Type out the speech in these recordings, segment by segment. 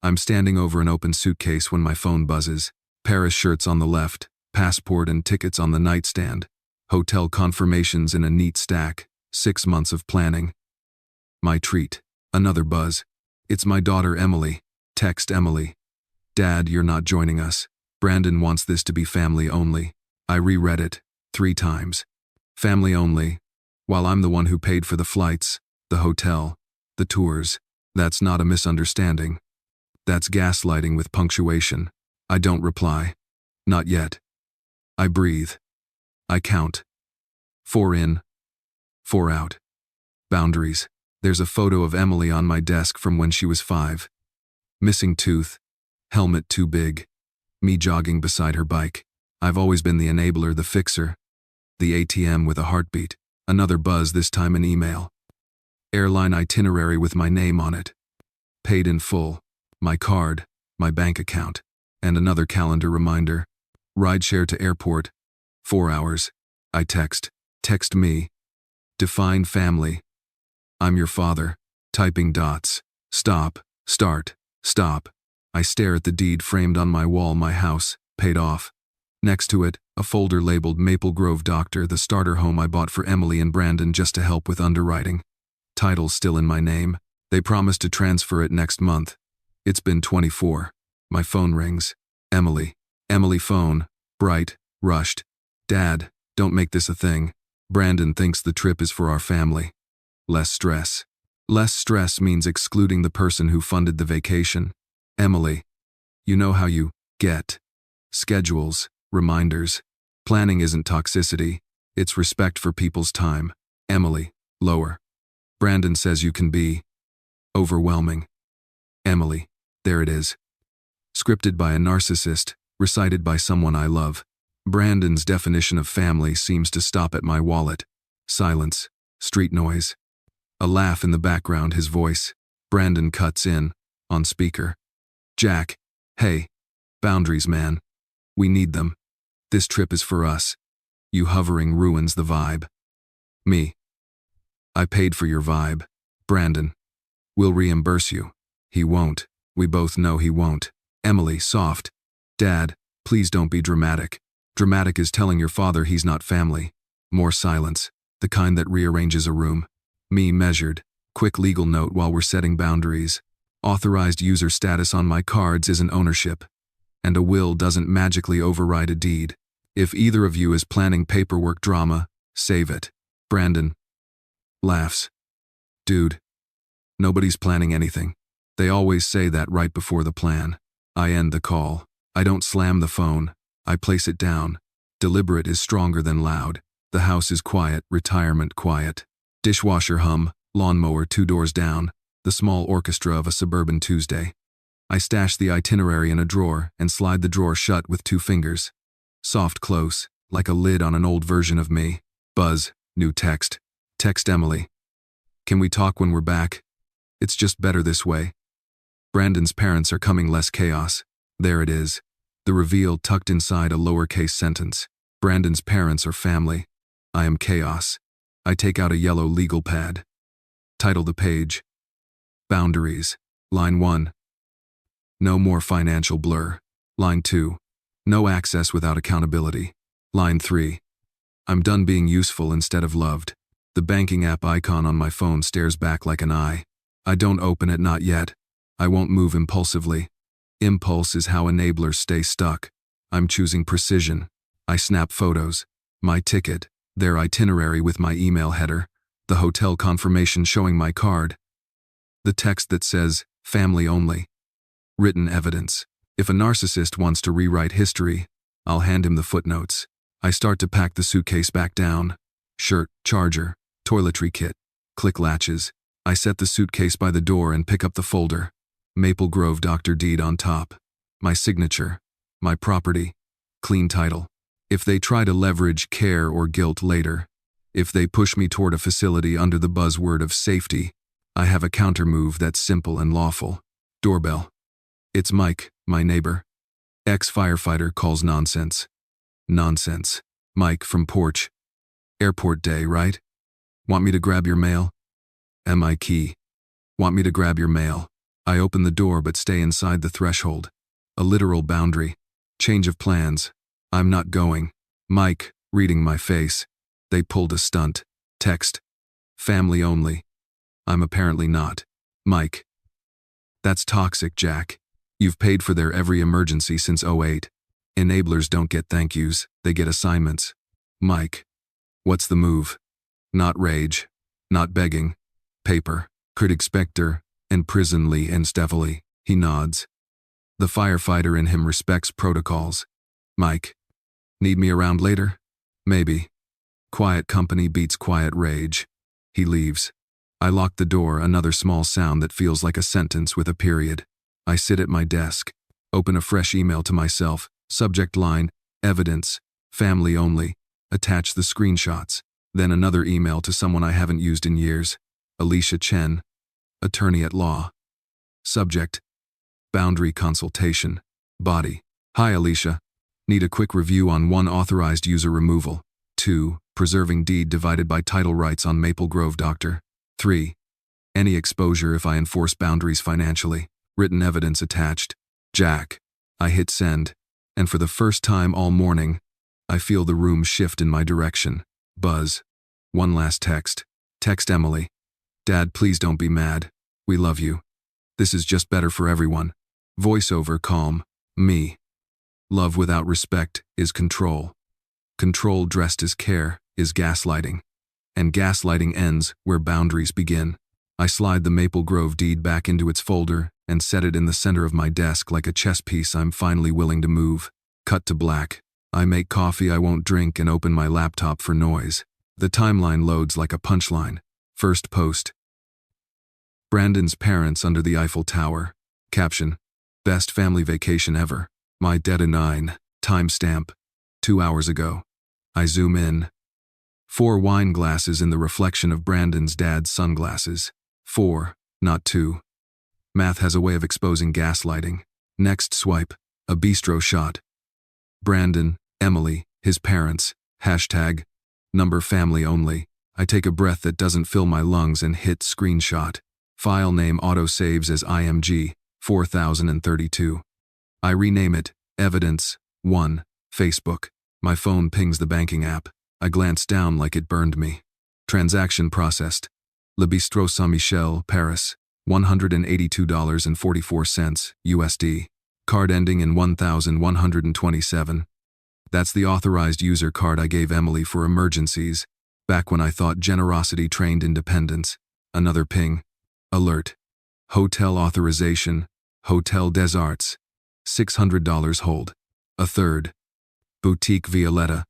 I'm standing over an open suitcase when my phone buzzes. Paris shirts on the left, passport and tickets on the nightstand, hotel confirmations in a neat stack, 6 months of planning. My treat. Another buzz. It's my daughter Emily. Text Emily. Dad, you're not joining us. Brandon wants this to be family only. I reread it 3 times. Family only. While I'm the one who paid for the flights, the hotel, the tours. That's not a misunderstanding. That's gaslighting with punctuation. I don't reply. Not yet. I breathe. I count. 4 in, 4 out. Boundaries. There's a photo of Emily on my desk from when she was 5. Missing tooth. Helmet too big. Me jogging beside her bike. I've always been the enabler, the fixer. The ATM with a heartbeat. Another buzz, this time an email. Airline itinerary with my name on it. Paid in full. My card, my bank account. And another calendar reminder. Rideshare to airport. 4 hours. I text. Text me. Define family. I'm your father. Typing dots. Stop. Start. Stop. I stare at the deed framed on my wall. My house. Paid off. Next to it, a folder labeled Maple Grove Doctor, the starter home I bought for Emily and Brandon just to help with underwriting. Title still in my name. They promised to transfer it next month. It's been 24. My phone rings. Emily. Emily phone. Bright. Rushed. Dad, don't make this a thing. Brandon thinks the trip is for our family. Less stress. Less stress means excluding the person who funded the vacation. Emily. You know how you get. Schedules. Reminders. Planning isn't toxicity. It's respect for people's time. Emily. Lower. Brandon says you can be overwhelming. Emily. There it is. Scripted by a narcissist, recited by someone I love. Brandon's definition of family seems to stop at my wallet. Silence. Street noise. A laugh in the background, his voice. Brandon cuts in, on speaker. Jack. Hey. Boundaries, man. We need them. This trip is for us. You hovering ruins the vibe. Me. I paid for your vibe. Brandon. We'll reimburse you. He won't. We both know he won't. Emily, soft. Dad, please don't be dramatic. Dramatic is telling your father he's not family. More silence. The kind that rearranges a room. Me, measured. Quick legal note while we're setting boundaries. Authorized user status on my cards isn't ownership. And a will doesn't magically override a deed. If either of you is planning paperwork drama, save it. Brandon. Laughs. Dude. Nobody's planning anything. They always say that right before the plan. I end the call. I don't slam the phone. I place it down. Deliberate is stronger than loud. The house is quiet, retirement quiet. Dishwasher hum, lawnmower 2 doors down, the small orchestra of a suburban Tuesday. I stash the itinerary in a drawer and slide the drawer shut with 2 fingers. Soft close, like a lid on an old version of me. Buzz, new text. Text Emily. Can we talk when we're back? It's just better this way. Brandon's parents are coming, less chaos. There it is. The reveal tucked inside a lowercase sentence. Brandon's parents are family. I am chaos. I take out a yellow legal pad. Title the page. Boundaries. Line 1. No more financial blur. Line 2. No access without accountability. Line 3. I'm done being useful instead of loved. The banking app icon on my phone stares back like an eye. I don't open it, not yet. I won't move impulsively. Impulse is how enablers stay stuck. I'm choosing precision. I snap photos. My ticket, their itinerary with my email header, the hotel confirmation showing my card. The text that says, family only. Written evidence. If a narcissist wants to rewrite history, I'll hand him the footnotes. I start to pack the suitcase back down. Shirt, charger, toiletry kit, click latches. I set the suitcase by the door and pick up the folder. Maple Grove Doctor deed on top. My signature. My property. Clean title. If they try to leverage care or guilt later, if they push me toward a facility under the buzzword of safety, I have a countermove that's simple and lawful. Doorbell. It's Mike, my neighbor. Ex-firefighter calls nonsense. Nonsense. Mike from porch. Airport day, right? Want me to grab your mail? MI key. Want me to grab your mail? I open the door but stay inside the threshold. A literal boundary. Change of plans. I'm not going. Mike, reading my face. They pulled a stunt. Text. Family only. I'm apparently not. Mike. That's toxic, Jack. You've paid for their every emergency since '08. Enablers don't get thank yous, they get assignments. Mike. What's the move? Not rage. Not begging. Paper. Could expector. And prisonly and steadily. He nods. The firefighter in him respects protocols. Mike. Need me around later? Maybe. Quiet company beats quiet rage. He leaves. I lock the door, another small sound that feels like a sentence with a period. I sit at my desk. Open a fresh email to myself. Subject line, evidence, family only. Attach the screenshots. Then another email to someone I haven't used in years. Alicia Chen, attorney at law. Subject, boundary consultation. Body, hi Alicia. Need a quick review on 1. Authorized user removal. 2. Preserving deed divided by title rights on Maple Grove Doctor. 3. Any exposure if I enforce boundaries financially. Written evidence attached. Jack. I hit send. And for the first time all morning, I feel the room shift in my direction. Buzz. One last text. Text Emily. Dad, please don't be mad. We love you. This is just better for everyone. Voiceover calm. Me. Love without respect is control. Control dressed as care is gaslighting. And gaslighting ends where boundaries begin. I slide the Maple Grove deed back into its folder and set it in the center of my desk like a chess piece I'm finally willing to move. Cut to black. I make coffee I won't drink and open my laptop for noise. The timeline loads like a punchline. First post. Brandon's parents under the Eiffel Tower. Caption. Best family vacation ever. My dead a 9. Timestamp. 2 hours ago. I zoom in. 4 wine glasses in the reflection of Brandon's dad's sunglasses. 4, not 2. Math has a way of exposing gaslighting. Next swipe. A bistro shot. Brandon, Emily, his parents. Hashtag. Number family only. I take a breath that doesn't fill my lungs and hit screenshot. File name auto-saves as IMG, 4032. I rename it, Evidence, 1, Facebook. My phone pings the banking app. I glance down like it burned me. Transaction processed. Le Bistrot Saint-Michel, Paris, $182.44 USD. Card ending in 1127. That's the authorized user card I gave Emily for emergencies, back when I thought generosity trained independence. Another ping. Alert. Hotel authorization. Hotel des Arts. $600 hold. A third. Boutique Violetta.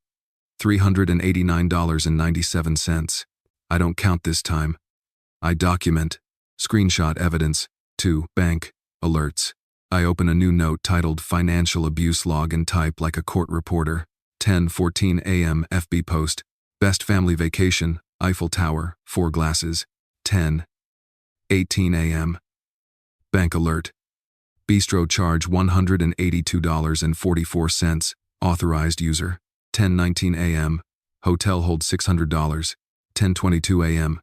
$389.97. I don't count this time. I document. Screenshot evidence. 2. Bank. Alerts. I open a new note titled Financial Abuse Log and type like a court reporter. 10:14 a.m. FB post. Best family vacation. Eiffel Tower. 4 glasses. 10:18 a.m. Bank alert. Bistro charge $182.44. Authorized user. 10:19 a.m. Hotel hold $600. 10:22 a.m.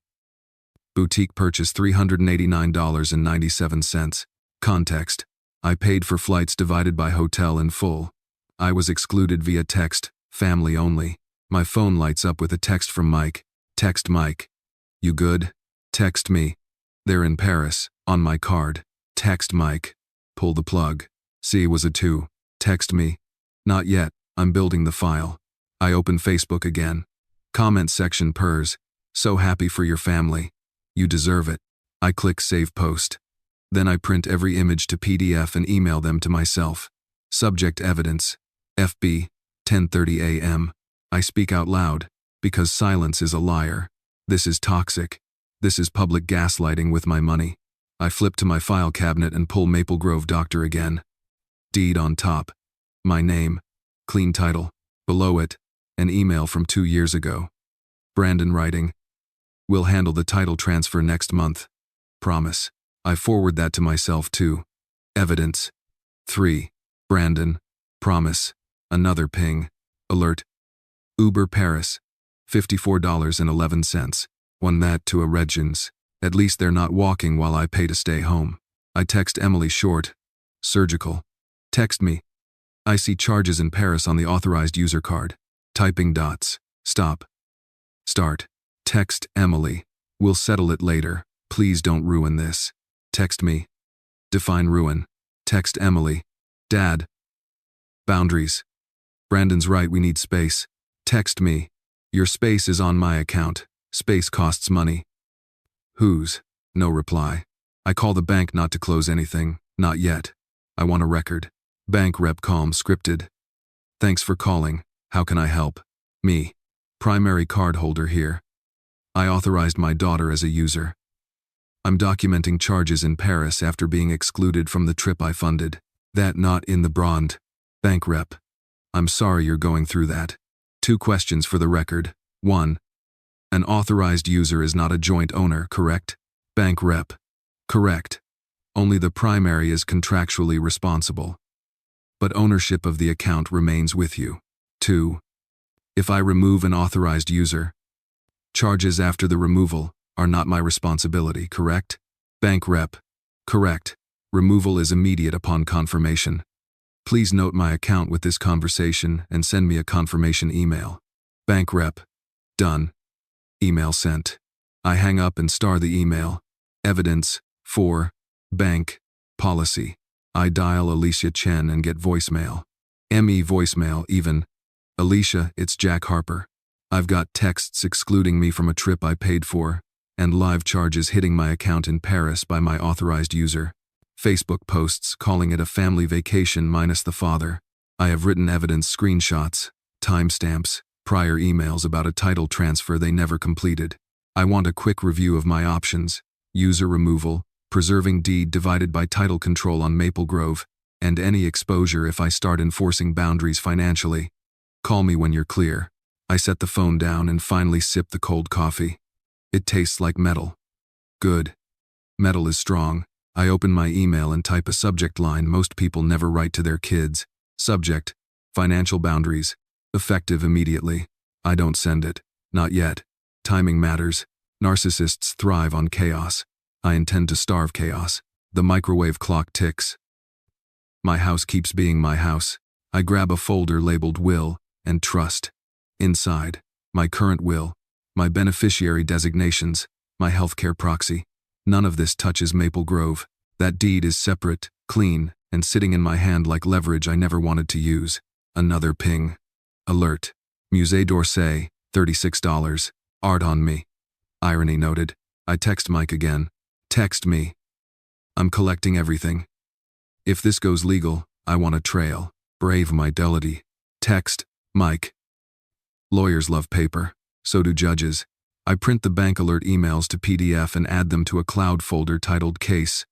Boutique purchase $389.97. Context. I paid for flights divided by hotel in full. I was excluded via text, family only. My phone lights up with a text from Mike. Text Mike. You good? Text me. They're in Paris, on my card. Text Mike. Pull the plug. C was a 2. Text me. Not yet, I'm building the file. I open Facebook again. Comment section purrs. So happy for your family. You deserve it. I click Save Post. Then I print every image to PDF and email them to myself. Subject evidence. FB, 10:30 a.m. I speak out loud, because silence is a liar. This is toxic. This is public gaslighting with my money. I flip to my file cabinet and pull Maple Grove Doctor again. Deed on top. My name. Clean title. Below it, an email from 2 years ago. Brandon writing. We'll handle the title transfer next month. Promise. I forward that to myself too. Evidence. 3. Brandon. Promise. Another ping. Alert. Uber Paris. $54.11. Won that to a Regins. At least they're not walking while I pay to stay home. I text Emily short. Surgical. Text me. I see charges in Paris on the authorized user card. Typing dots. Stop. Start. Text Emily. We'll settle it later. Please don't ruin this. Text me. Define ruin. Text Emily. Dad. Boundaries. Brandon's right, we need space. Text me. Your space is on my account. Space costs money. Whose? No reply. I call the bank not to close anything. Not yet. I want a record. Bank rep calm scripted. Thanks for calling. How can I help? Me. Primary card holder here. I authorized my daughter as a user. I'm documenting charges in Paris after being excluded from the trip I funded. That not in the bond. Bank rep. I'm sorry you're going through that. 2 questions for the record. 1. An authorized user is not a joint owner, correct? Bank rep. Correct. Only the primary is contractually responsible. But ownership of the account remains with you. 2. If I remove an authorized user, charges after the removal are not my responsibility, correct? Bank rep. Correct. Removal is immediate upon confirmation. Please note my account with this conversation and send me a confirmation email. Bank rep. Done. Email sent. I hang up and star the email. Evidence. 4. Bank. Policy. I dial Alicia Chen and get voicemail. ME voicemail even. Alicia, it's Jack Harper. I've got texts excluding me from a trip I paid for, and live charges hitting my account in Paris by my authorized user. Facebook posts calling it a family vacation minus the father. I have written evidence screenshots, timestamps, prior emails about a title transfer they never completed. I want a quick review of my options: user removal, preserving deed divided by title control on Maple Grove, and any exposure if I start enforcing boundaries financially. Call me when you're clear. I set the phone down and finally sip the cold coffee. It tastes like metal. Good. Metal is strong. I open my email and type a subject line most people never write to their kids. Subject: financial boundaries. Effective immediately. I don't send it. Not yet. Timing matters. Narcissists thrive on chaos. I intend to starve chaos. The microwave clock ticks. My house keeps being my house. I grab a folder labeled Will and Trust. Inside, my current will, my beneficiary designations, my healthcare proxy. None of this touches Maple Grove. That deed is separate, clean, and sitting in my hand like leverage I never wanted to use. Another ping. Alert. Musée d'Orsay, $36. Art on me. Irony noted. I text Mike again. Text me. I'm collecting everything. If this goes legal, I want a trail. Brave my fidelity. Text, Mike. Lawyers love paper. So do judges. I print the bank alert emails to PDF and add them to a cloud folder titled Case.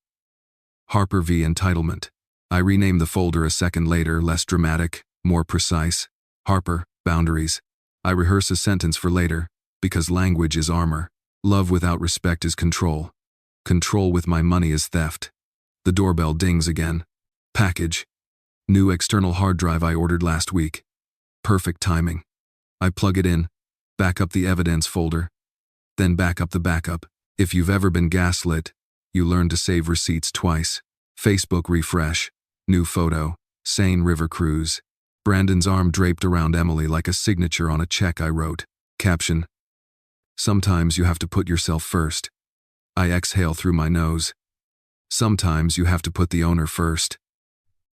Harper v. Entitlement. I rename the folder a second later, less dramatic, more precise. Harper, Boundaries. I rehearse a sentence for later, because language is armor. Love without respect is control. Control with my money is theft. The doorbell dings again. Package. New external hard drive I ordered last week. Perfect timing. I plug it in, back up the evidence folder, then back up the backup. If you've ever been gaslit, you learn to save receipts twice. Facebook refresh. New photo. Seine River cruise. Brandon's arm draped around Emily like a signature on a check I wrote. Caption. Sometimes you have to put yourself first. I exhale through my nose. Sometimes you have to put the owner first.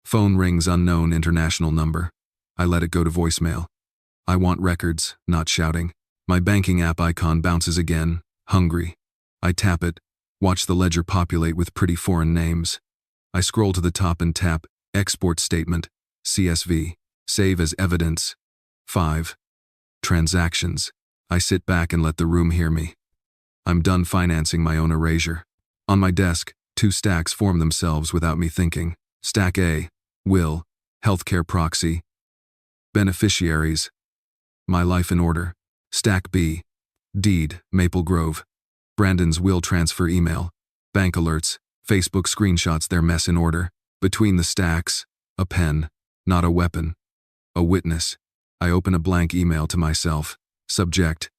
Phone rings, unknown international number. I let it go to voicemail. I want records, not shouting. My banking app icon bounces again, hungry. I tap it, watch the ledger populate with pretty foreign names. I scroll to the top and tap, Export Statement, CSV, Save as Evidence. 5. Transactions. I sit back and let the room hear me. I'm done financing my own erasure. On my desk, 2 stacks form themselves without me thinking. Stack A, Will, Healthcare Proxy, Beneficiaries, My Life in Order. Stack B, Deed, Maple Grove, Brandon's will transfer email, bank alerts, Facebook screenshots their mess in order. Between the stacks, a pen, not a weapon. A witness. I open a blank email to myself. Subject,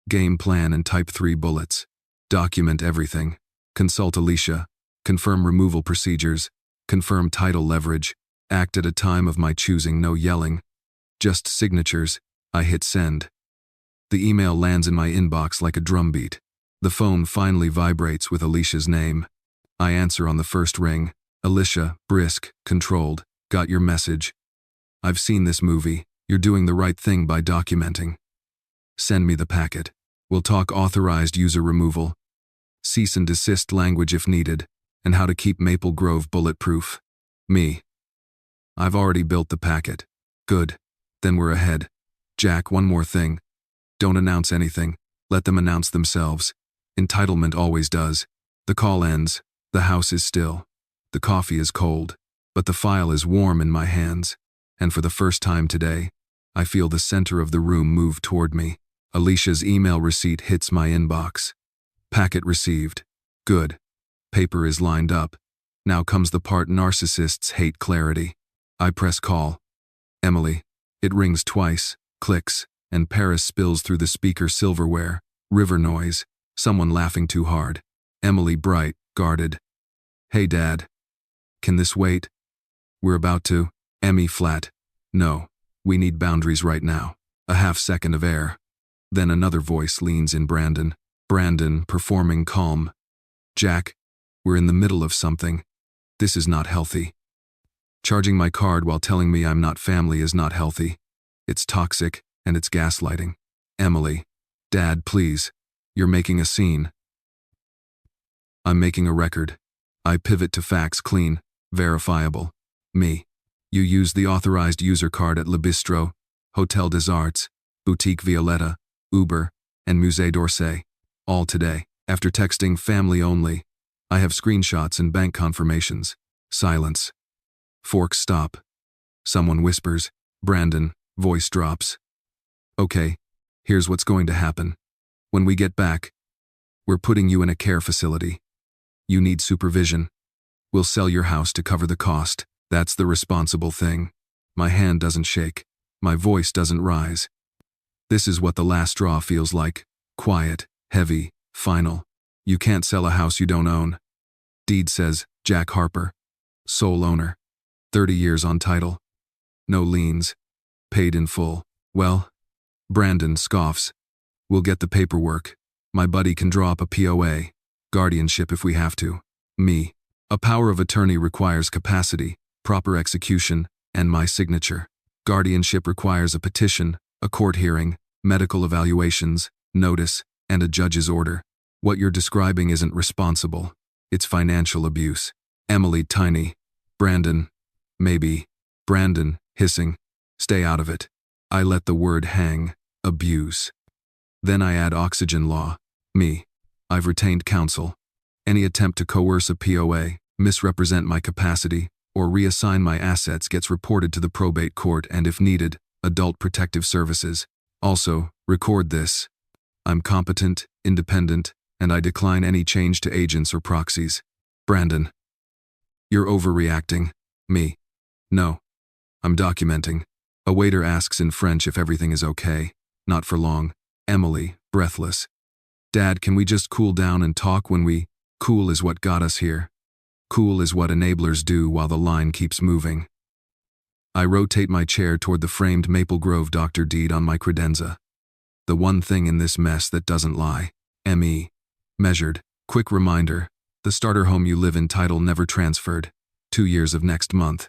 game plan and type 3 bullets. Document everything. Consult Alicia. Confirm removal procedures. Confirm title leverage. Act at a time of my choosing, no yelling. Just signatures. I hit send. The email lands in my inbox like a drumbeat. The phone finally vibrates with Alicia's name. I answer on the first ring. Alicia, brisk, controlled. Got your message. I've seen this movie. You're doing the right thing by documenting. Send me the packet. We'll talk authorized user removal, cease and desist language if needed, and how to keep Maple Grove bulletproof. Me. I've already built the packet. Good. Then we're ahead. Jack, one more thing. Don't announce anything. Let them announce themselves. Entitlement always does. The call ends. The house is still. The coffee is cold. But the file is warm in my hands. And for the first time today, I feel the center of the room move toward me. Alicia's email receipt hits my inbox. Packet received. Good. Paper is lined up. Now comes the part narcissists hate: clarity. I press call. Emily. It rings twice, clicks, and Paris spills through the speaker silverware. River noise. Someone laughing too hard. Emily, bright, guarded. Hey, Dad. Can this wait? We're about to. Emmy, flat. No. We need boundaries right now. A half second of air. Then another voice leans in. Brandon. Brandon, performing calm. Jack, we're in the middle of something. This is not healthy. Charging my card while telling me I'm not family is not healthy. It's toxic, and it's gaslighting. Emily. Dad, please. You're making a scene. I'm making a record. I pivot to facts: clean, verifiable. Me. You used the authorized user card at Le Bistro, Hotel des Arts, Boutique Violetta, Uber, and Musée d'Orsay. All today. After texting family only, I have screenshots and bank confirmations. Silence. Forks stop. Someone whispers. Brandon. Voice drops. Okay, here's what's going to happen. When we get back, we're putting you in a care facility. You need supervision. We'll sell your house to cover the cost. That's the responsible thing. My hand doesn't shake. My voice doesn't rise. This is what the last straw feels like. Quiet, heavy, final. You can't sell a house you don't own. Deed says, Jack Harper. Sole owner. 30 years on title. No liens. Paid in full. Well, Brandon scoffs. We'll get the paperwork. My buddy can draw up a POA. Guardianship if we have to. Me. A power of attorney requires capacity, proper execution, and my signature. Guardianship requires a petition, a court hearing, medical evaluations, notice, and a judge's order. What you're describing isn't responsible. It's financial abuse. Emily, tiny. Brandon. Maybe. Brandon, hissing. Stay out of it. I let the word hang. Abuse. Then I add oxygen law. Me. I've retained counsel. Any attempt to coerce a POA, misrepresent my capacity, or reassign my assets gets reported to the probate court and, if needed, Adult Protective Services. Also, record this. I'm competent, independent, and I decline any change to agents or proxies. Brandon. You're overreacting. Me. No. I'm documenting. A waiter asks in French if everything is okay. Not for long. Emily, breathless. Dad, can we just cool down and talk when we... Cool is what got us here. Cool is what enablers do while the line keeps moving. I rotate my chair toward the framed Maple Grove Dr. Deed on my credenza. The one thing in this mess that doesn't lie. M.E. Measured. Quick reminder. The starter home you live in title never transferred. 2 years of next month.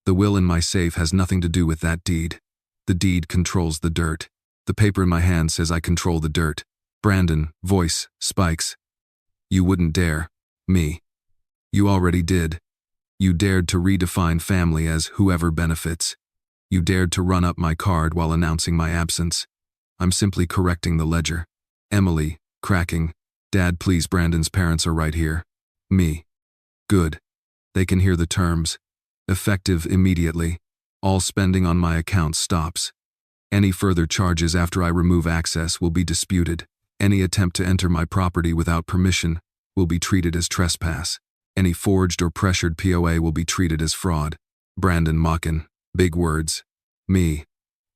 The will in my safe has nothing to do with that deed. The deed controls the dirt. The paper in my hand says I control the dirt. Brandon, voice, spikes. You wouldn't dare. Me. You already did. You dared to redefine family as whoever benefits. You dared to run up my card while announcing my absence. I'm simply correcting the ledger. Emily, cracking. Dad, please, Brandon's parents are right here. Me. Good. They can hear the terms. Effective immediately. All spending on my account stops. Any further charges after I remove access will be disputed. Any attempt to enter my property without permission will be treated as trespass. Any forged or pressured POA will be treated as fraud. Brandon mocking. Big words. Me.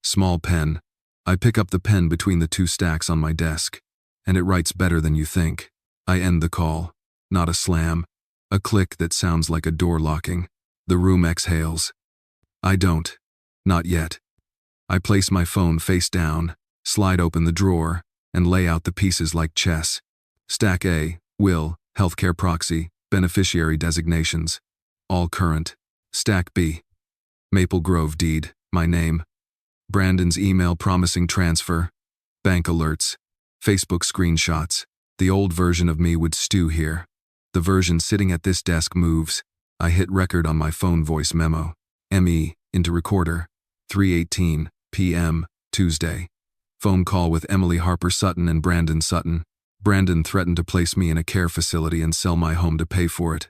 Small pen. I pick up the pen between the 2 stacks on my desk, and it writes better than you think. I end the call. Not a slam. A click that sounds like a door locking. The room exhales. I don't. Not yet. I place my phone face down, slide open the drawer, and lay out the pieces like chess. Stack A, will, healthcare proxy, beneficiary designations. All current. Stack B. Maple Grove deed, my name. Brandon's email promising transfer. Bank alerts. Facebook screenshots. The old version of me would stew here. The version sitting at this desk moves. I hit record on my phone voice memo. ME, into recorder. 3:18 p.m., Tuesday. Phone call with Emily Harper Sutton and Brandon Sutton. Brandon threatened to place me in a care facility and sell my home to pay for it.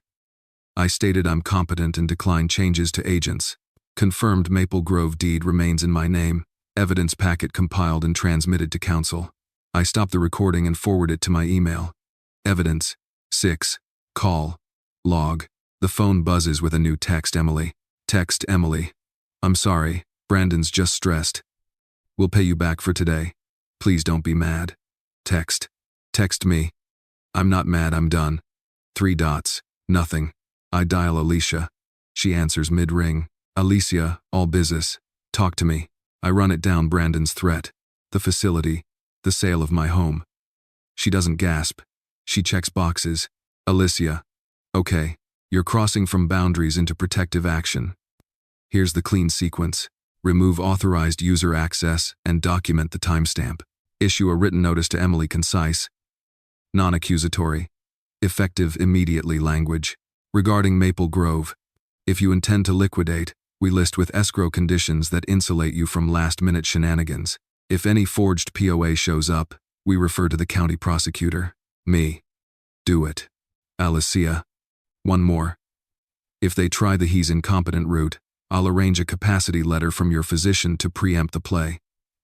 I stated I'm competent and declined changes to agents. Confirmed Maple Grove deed remains in my name. Evidence packet compiled and transmitted to counsel. I stop the recording and forward it to my email. Evidence. 6. Call. Log. The phone buzzes with a new text. Emily. Text Emily. I'm sorry, Brandon's just stressed. We'll pay you back for today. Please don't be mad. Text. Text me. I'm not mad, I'm done. 3 dots. Nothing. I dial Alicia. She answers mid-ring. Alicia, all business. Talk to me. I run it down Brandon's threat. The facility. The sale of my home. She doesn't gasp. She checks boxes. Alicia. Okay. You're crossing from boundaries into protective action. Here's the clean sequence. Remove authorized user access and document the timestamp. Issue a written notice to Emily concise. Non-accusatory. Effective immediately language. Regarding Maple Grove. If you intend to liquidate, we list with escrow conditions that insulate you from last-minute shenanigans. If any forged POA shows up, we refer to the county prosecutor. Me. Do it. Alicia. One more. If they try the he's incompetent route, I'll arrange a capacity letter from your physician to preempt the play.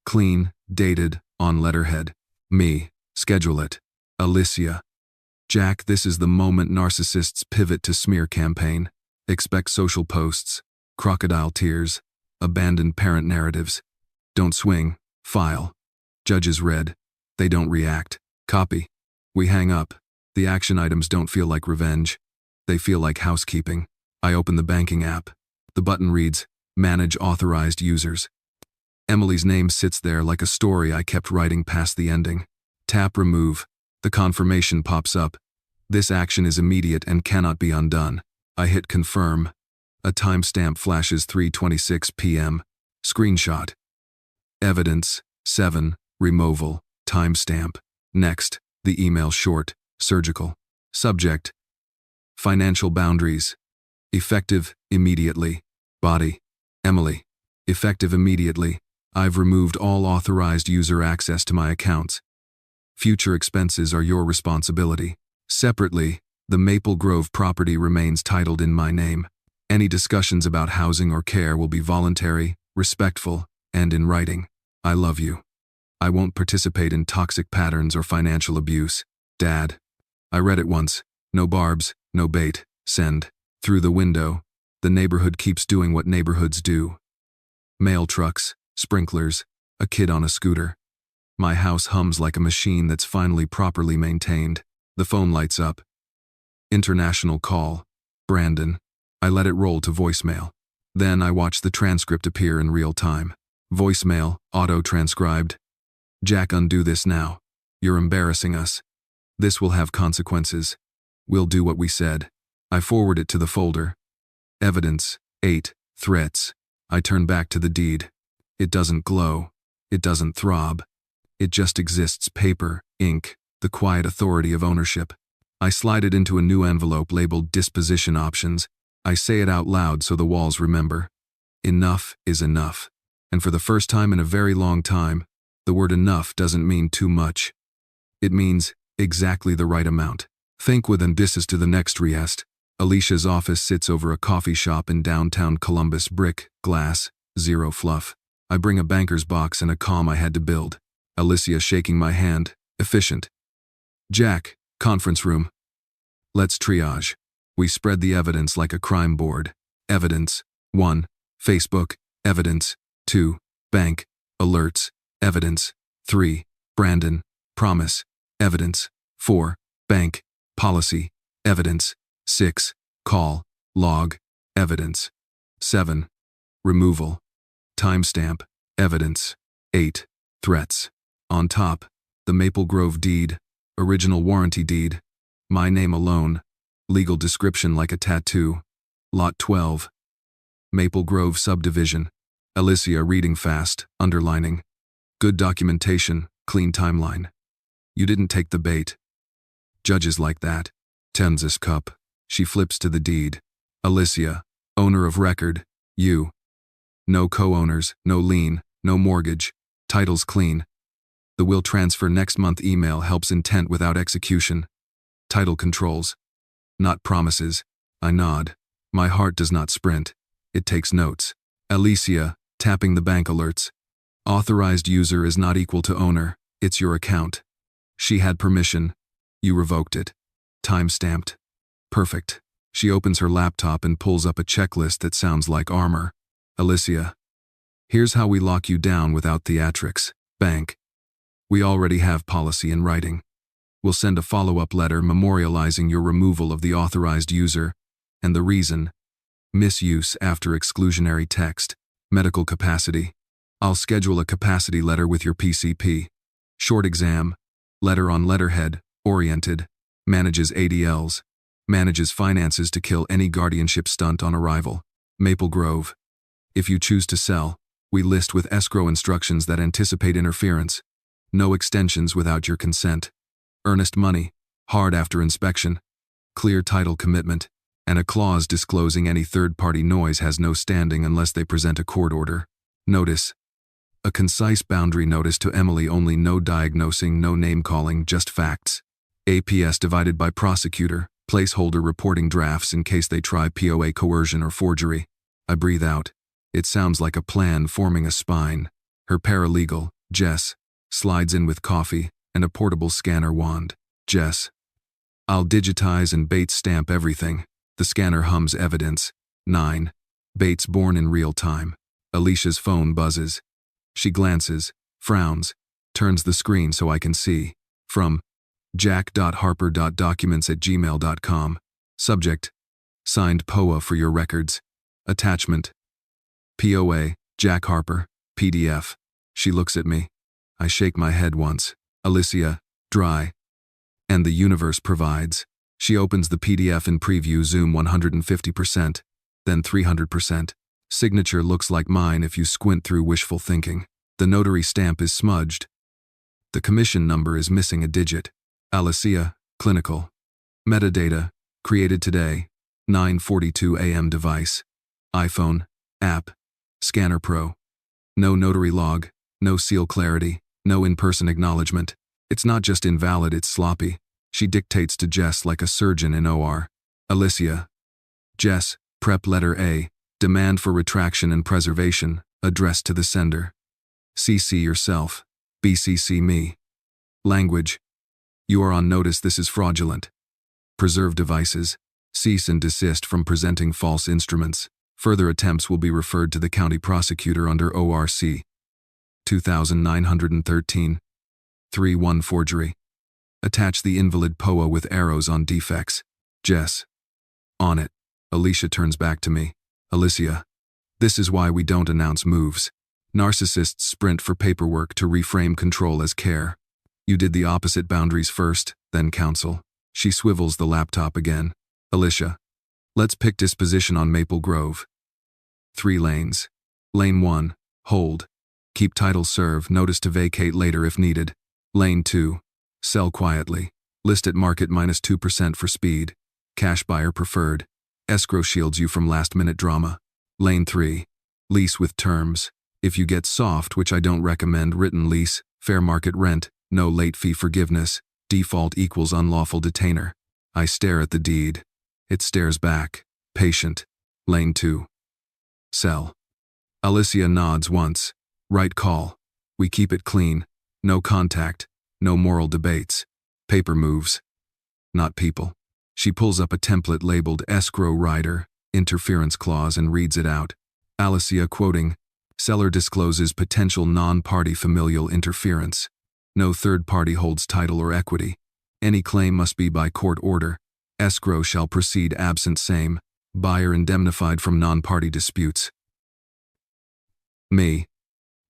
Clean, dated, on letterhead. Me. Schedule it. Alicia. Jack, this is the moment narcissists pivot to smear campaign. Expect social posts, crocodile tears, abandoned parent narratives. Don't swing. File. Judges read. They don't react. Copy. We hang up. The action items don't feel like revenge. They feel like housekeeping. I open the banking app. The button reads, Manage Authorized Users. Emily's name sits there like a story I kept writing past the ending. Tap Remove. The confirmation pops up. This action is immediate and cannot be undone. I hit Confirm. A timestamp flashes 3:26 p.m. Screenshot. Evidence. 7. Removal. Timestamp. Next. The email short. Surgical. Subject. Financial boundaries. Effective immediately. Body. Emily. Effective immediately. I've removed all authorized user access to my accounts. Future expenses are your responsibility. Separately, the Maple Grove property remains titled in my name. Any discussions about housing or care will be voluntary, respectful, and in writing. I love you. I won't participate in toxic patterns or financial abuse. Dad. I read it once. No barbs, no bait. Send. Through the window. The neighborhood keeps doing what neighborhoods do. Mail trucks, sprinklers, a kid on a scooter. My house hums like a machine that's finally properly maintained. The phone lights up. International call. Brandon. I let it roll to voicemail. Then I watch the transcript appear in real time. Voicemail, auto-transcribed. Jack, undo this now. You're embarrassing us. This will have consequences. We'll do what we said. I forward it to the folder. Evidence. 8. Threats. I turn back to the deed. It doesn't glow. It doesn't throb. It just exists, paper, ink, the quiet authority of ownership. I slide it into a new envelope labeled Disposition Options. I say it out loud so the walls remember. Enough is enough. And for the first time in a very long time, the word enough doesn't mean too much. It means exactly the right amount. Think with, and this is to the next reest. Alicia's office sits over a coffee shop in downtown Columbus. Brick, glass, zero fluff. I bring a banker's box and a calm I had to build. Alicia shaking my hand. Efficient. Jack, conference room. Let's triage. We spread the evidence like a crime board. Evidence. 1. Facebook. Evidence. 2. Bank. Alerts. Evidence. 3. Brandon. Promise. Evidence. 4. Bank. Policy. Evidence. 6. Call, log, evidence. 7. Removal, timestamp, evidence. 8. Threats. On top, the Maple Grove deed, original warranty deed, my name alone, legal description like a tattoo. Lot 12. Maple Grove subdivision. Alicia reading fast, underlining. Good documentation, clean timeline. You didn't take the bait. Judges like that. Thames Cup. She flips to the deed. Alicia, owner of record, you. No co-owners, no lien, no mortgage. Title's clean. The will transfer next month email helps intent without execution. Title controls. Not promises. I nod. My heart does not sprint. It takes notes. Alicia, tapping the bank alerts. Authorized user is not equal to owner. It's your account. She had permission. You revoked it. Time-stamped. Perfect. She opens her laptop and pulls up a checklist that sounds like armor. Alicia. Here's how we lock you down without theatrics. Bank. We already have policy in writing. We'll send a follow-up letter memorializing your removal of the authorized user and the reason. Misuse after exclusionary text. Medical capacity. I'll schedule a capacity letter with your PCP. Short exam. Letter on letterhead. Oriented. Manages ADLs. Manages finances to kill any guardianship stunt on arrival. Maple Grove. If you choose to sell, we list with escrow instructions that anticipate interference. No extensions without your consent. Earnest money, hard after inspection. Clear title commitment, and a clause disclosing any third-party noise has no standing unless they present a court order. Notice. A concise boundary notice to Emily only, no diagnosing, no name-calling, just facts. APS divided by prosecutor, placeholder reporting drafts in case they try POA coercion or forgery. I breathe out. It sounds like a plan forming a spine. Her paralegal, Jess, slides in with coffee and a portable scanner wand. Jess. I'll digitize and Bates stamp everything. The scanner hums evidence. 9. Bates born in real time. Alicia's phone buzzes. She glances, frowns, turns the screen so I can see. From jack.harper.documents@gmail.com. Subject. Signed POA for your records. Attachment. POA, Jack Harper, PDF. She looks at me. I shake my head once. Alicia, dry. And the universe provides. She opens the PDF in preview, zoom 150%, then 300%. Signature looks like mine if you squint through wishful thinking. The notary stamp is smudged. The commission number is missing a digit. Alicia, clinical. Metadata, created today, 9:42 a.m. device. iPhone, app, Scanner Pro. No notary log, no seal clarity, no in-person acknowledgement. It's not just invalid, it's sloppy. She dictates to Jess like a surgeon in OR. Alicia. Jess, prep letter A, demand for retraction and preservation, addressed to the sender. CC yourself. BCC me. Language. You are on notice this is fraudulent. Preserve devices. Cease and desist from presenting false instruments. Further attempts will be referred to the county prosecutor under ORC 2913. 3-1 forgery. Attach the invalid POA with arrows on defects. Jess. On it. Alicia turns back to me. Alicia. This is why we don't announce moves. Narcissists sprint for paperwork to reframe control as care. You did the opposite, boundaries first, then counsel. She swivels the laptop again. Alicia. Let's pick disposition on Maple Grove. 3 lanes. Lane 1, hold. Keep title serve, notice to vacate later if needed. Lane 2, sell quietly. List at market -2% for speed. Cash buyer preferred. Escrow shields you from last-minute drama. Lane 3, lease with terms. If you get soft, which I don't recommend, written lease, fair market rent, no late fee forgiveness, default equals unlawful detainer. I stare at the deed. It stares back, patient. Lane 2. Sell. Alicia nods once. Right call. We keep it clean. No contact. No moral debates. Paper moves. Not people. She pulls up a template labeled escrow rider, interference clause, and reads it out. Alicia quoting, seller discloses potential non-party familial interference. No third party holds title or equity. Any claim must be by court order. Escrow shall proceed absent same. Buyer indemnified from non-party disputes. Me.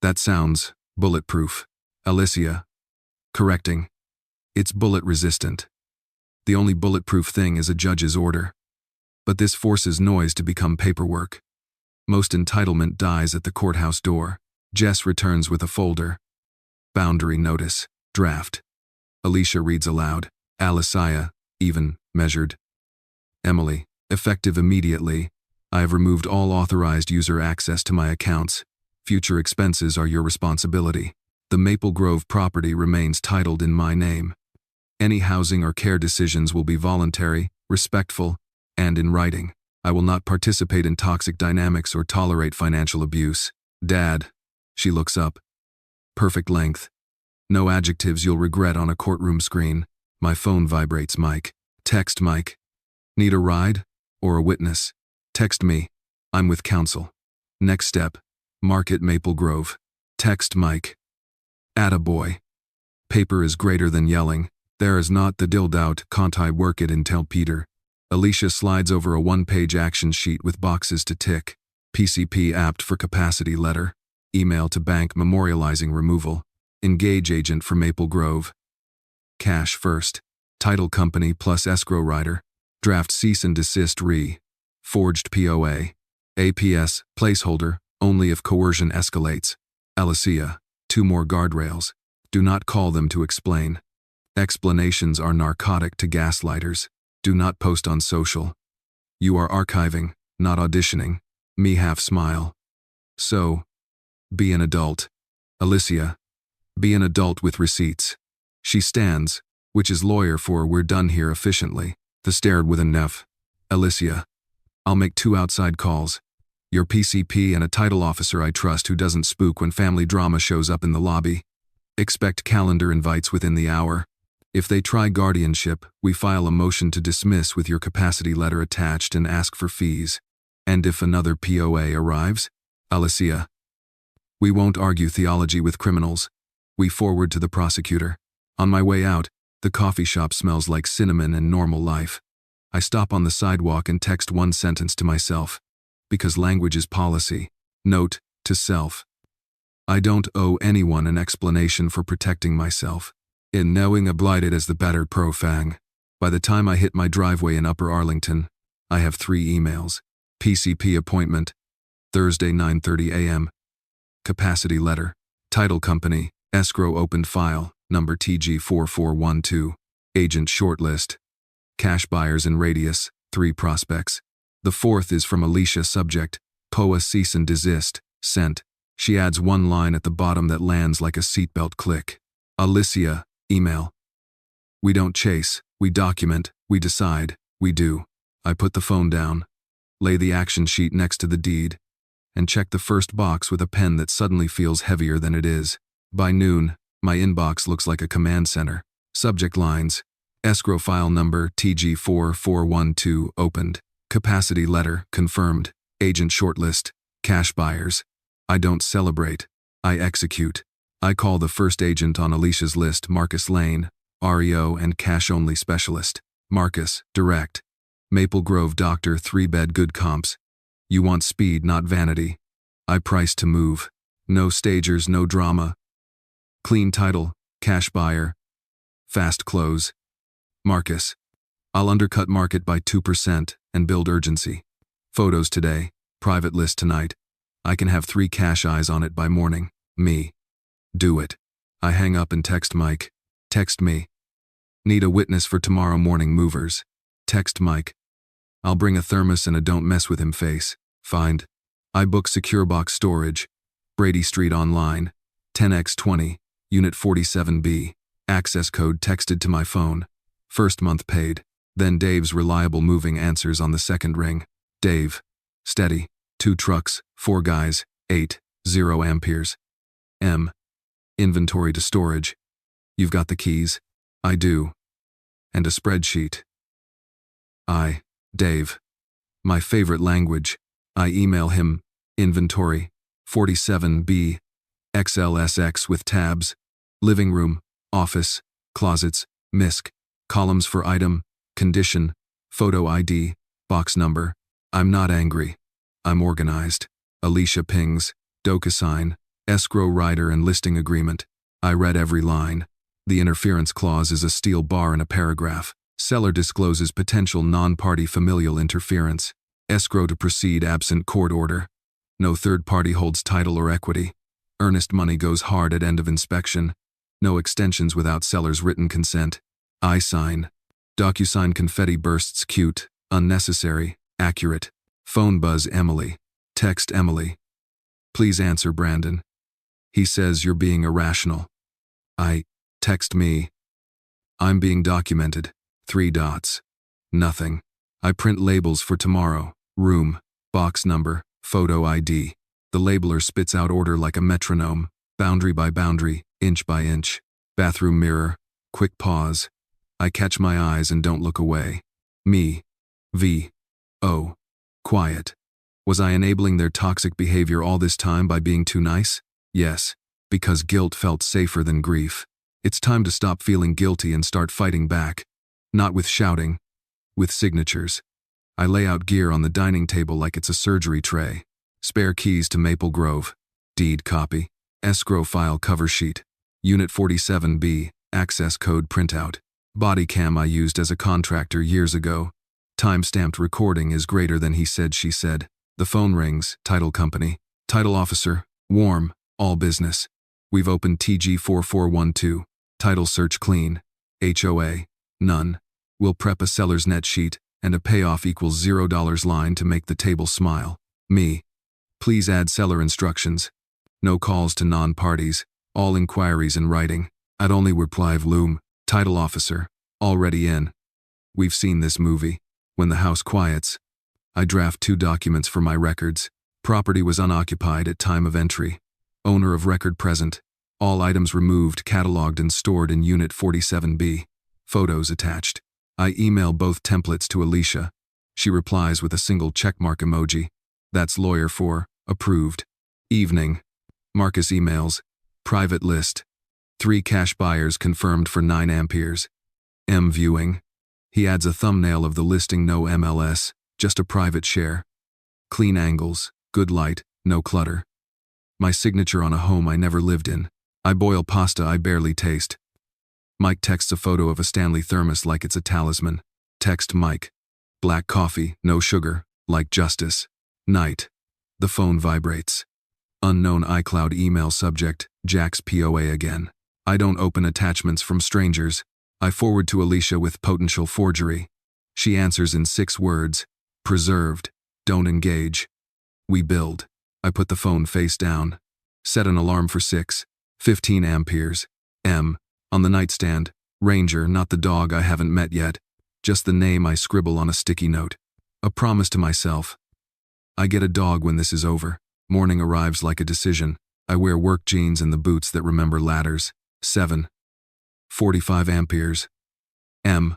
That sounds bulletproof. Alicia. Correcting. It's bullet resistant. The only bulletproof thing is a judge's order. But this forces noise to become paperwork. Most entitlement dies at the courthouse door. Jess returns with a folder. Boundary notice. Draft. Alicia reads aloud. Alicia, even, measured. Emily, effective immediately. I have removed all authorized user access to my accounts. Future expenses are your responsibility. The Maple Grove property remains titled in my name. Any housing or care decisions will be voluntary, respectful, and in writing. I will not participate in toxic dynamics or tolerate financial abuse. Dad. She looks up. Perfect length. No adjectives you'll regret on a courtroom screen. My phone vibrates. Mike. Text Mike. Need a ride? Or a witness? Text me. I'm with counsel. Next step. Market Maple Grove. Text Mike. Attaboy. Paper is greater than yelling. There is not the doubt, can't I work it and tell Peter. Alicia slides over a one-page action sheet with boxes to tick. PCP apt for capacity letter. Email to bank memorializing removal. Engage agent for Maple Grove. Cash first. Title company plus escrow rider. Draft cease and desist Forged POA. APS, placeholder, only if coercion escalates. Alicia, 2 more guardrails. Do not call them to explain. Explanations are narcotic to gaslighters. Do not post on social. You are archiving, not auditioning. Me half smile. So, be an adult. Alicia, be an adult with receipts. She stands, which is lawyer for we're done here efficiently. The stared with an F. Alicia, I'll make 2 outside calls. Your PCP and a title officer I trust who doesn't spook when family drama shows up in the lobby. Expect calendar invites within the hour. If they try guardianship, we file a motion to dismiss with your capacity letter attached and ask for fees. And if another POA arrives? Alicia. We won't argue theology with criminals. We forward to the prosecutor. On my way out, the coffee shop smells like cinnamon and normal life. I stop on the sidewalk and text 1 sentence to myself. Because language is policy. Note, to self. I don't owe anyone an explanation for protecting myself. In knowing blighted as the battered profang. By the time I hit my driveway in Upper Arlington, I have 3 emails. PCP appointment. Thursday 9:30 a.m. Capacity letter. Title company. Escrow opened file. Number TG4412. Agent shortlist. Cash buyers in radius. 3 prospects. The 4th is from Alicia. Subject. POA cease and desist. Sent. She adds 1 line at the bottom that lands like a seatbelt click. Alicia. Email. We don't chase, we document, we decide, we do. I put the phone down, lay the action sheet next to the deed, and check the first box with a pen that suddenly feels heavier than it is. By noon, my inbox looks like a command center. Subject lines. Escrow file number TG4412 opened. Capacity letter confirmed. Agent shortlist. Cash buyers. I don't celebrate. I execute. I call the first agent on Alicia's list Marcus Lane, REO and cash-only specialist. Marcus, direct. Maple Grove doctor 3-bed good comps. You want speed, not vanity. I price to move. No stagers, no drama. Clean title, cash buyer. Fast close. Marcus. I'll undercut market by 2% and build urgency. Photos today, private list tonight. I can have 3 cash eyes on it by morning. Me. Do it. I hang up and text Mike. Text me. Need a witness for tomorrow morning movers. Text Mike. I'll bring a thermos and a don't mess with him face. Find. I book secure box storage. Brady Street online. 10x20, unit 47B. Access code texted to my phone. First month paid. Then Dave's reliable moving answers on the second ring. Dave. Steady. 2 trucks, 4 guys, 8, 0 amperes. M. Inventory to storage. You've got the keys? I do. And a spreadsheet. I. Dave. My favorite language. I email him. Inventory. 47B. XLSX with tabs. Living room. Office. Closets. MISC. Columns for item. Condition. Photo ID, box number. I'm not angry. I'm organized. Alicia pings, DocuSign, escrow rider and listing agreement. I read every line. The interference clause is a steel bar in a paragraph. Seller discloses potential non-party familial interference. Escrow to proceed absent court order. No third party holds title or equity. Earnest money goes hard at end of inspection. No extensions without seller's written consent. I sign. DocuSign confetti bursts cute, unnecessary, accurate. Phone buzz Emily. Text Emily. Please answer Brandon. He says you're being irrational. I text me. I'm being documented. 3 dots. Nothing. I print labels for tomorrow. Room, box number, photo ID. The labeler spits out order like a metronome, boundary by boundary, inch by inch. Bathroom mirror, quick pause. I catch my eyes and don't look away. Me. V. O. Quiet. Was I enabling their toxic behavior all this time by being too nice? Yes, because guilt felt safer than grief. It's time to stop feeling guilty and start fighting back. Not with shouting, with signatures. I lay out gear on the dining table like it's a surgery tray. Spare keys to Maple Grove. Deed copy. Escrow file cover sheet. Unit 47B, access code printout. Body cam I used as a contractor years ago. Time-stamped recording is greater than he said she said. The phone rings, title company. Title officer, warm, all business. We've opened TG 4412. Title search clean. HOA, none. We'll prep a seller's net sheet and a payoff equals $0 line to make the table smile. Me. Please add seller instructions. No calls to non-parties. All inquiries in writing. I'd only reply Loom. Title officer. Already in. We've seen this movie. When the house quiets. I draft 2 documents for my records. Property was unoccupied at time of entry. Owner of record present. All items removed, cataloged and stored in Unit 47B. Photos attached. I email both templates to Alicia. She replies with a single checkmark emoji. That's lawyer for, approved. Evening. Marcus emails. Private list. 3 cash buyers confirmed for 9 amperes. M viewing. He adds a thumbnail of the listing, no MLS, just a private share. Clean angles, good light, no clutter. My signature on a home I never lived in. I boil pasta I barely taste. Mike texts a photo of a Stanley thermos like it's a talisman. Text Mike. Black coffee, no sugar, like justice. Night. The phone vibrates. Unknown iCloud email subject, Jack's POA again. I don't open attachments from strangers. I forward to Alicia with potential forgery. She answers in 6 words. Preserved. Don't engage. We build. I put the phone face down. Set an alarm for 6:15 amperes. M. On the nightstand. Ranger, not the dog I haven't met yet. Just the name I scribble on a sticky note. A promise to myself. I get a dog when this is over. Morning arrives like a decision. I wear work jeans and the boots that remember ladders. 7:45 amperes. M.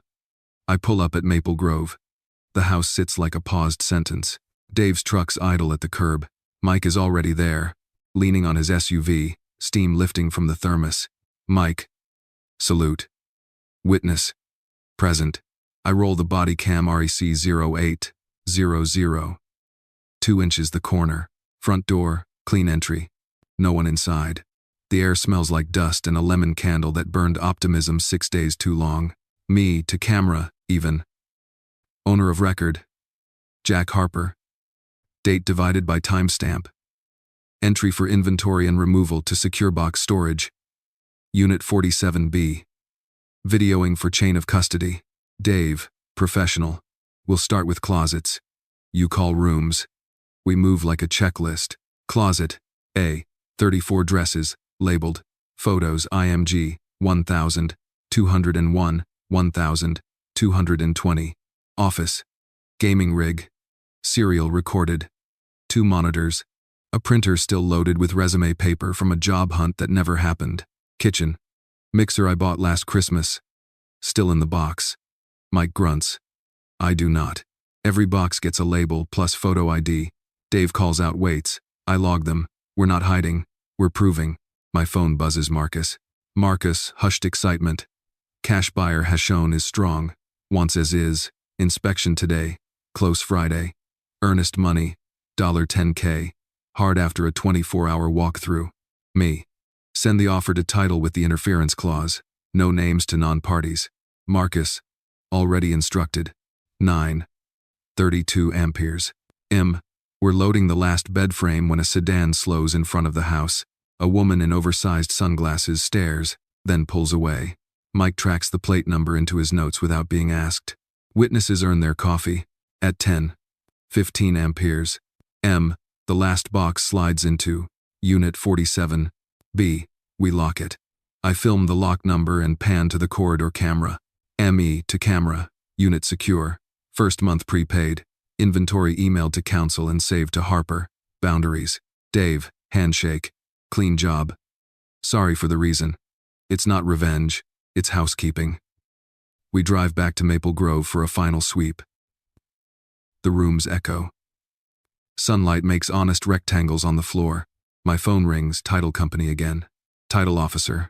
I pull up at Maple Grove. The house sits like a paused sentence. Dave's truck's idle at the curb. Mike is already there, leaning on his SUV, steam lifting from the thermos. Mike. Salute. Witness. Present. I roll the body cam REC 0800. 2 inches the corner. Front door, clean entry. No one inside. The air smells like dust and a lemon candle that burned optimism 6 days too long. Me to camera, even. Owner of record. Jack Harper. Date divided by timestamp. Entry for inventory and removal to secure box storage. Unit 47B. Videoing for chain of custody. Dave, professional. We'll start with closets. You call rooms. We move like a checklist. Closet. A. 34 dresses, labeled. Photos IMG, 1,201, 1,220. Office. Gaming rig. Serial recorded. 2 monitors. A printer still loaded with resume paper from a job hunt that never happened. Kitchen. Mixer I bought last Christmas. Still in the box. Mike grunts. I do not. Every box gets a label plus photo ID. Dave calls out weights. I log them. We're not hiding. We're proving. My phone buzzes Marcus. Marcus, hushed excitement. Cash buyer has shown is strong. Wants as is. Inspection today. Close Friday. Earnest money. $10K. Hard after a 24-hour walkthrough. Me. Send the offer to title with the interference clause. No names to non-parties. Marcus. Already instructed. 9. 32 amperes. We're loading the last bed frame when a sedan slows in front of the house. A woman in oversized sunglasses stares, then pulls away. Mike tracks the plate number into his notes without being asked. Witnesses earn their coffee. At 10. 15 amperes. The last box slides into Unit 47. B. We lock it. I film the lock number and pan to the corridor camera. ME to camera. Unit secure. First month prepaid. Inventory emailed to counsel and saved to Harper. Boundaries. Dave. Handshake. Clean job. Sorry for the reason. It's not revenge. It's housekeeping. We drive back to Maple Grove for a final sweep. The rooms echo. Sunlight makes honest rectangles on the floor. My phone rings. Title company again. Title officer.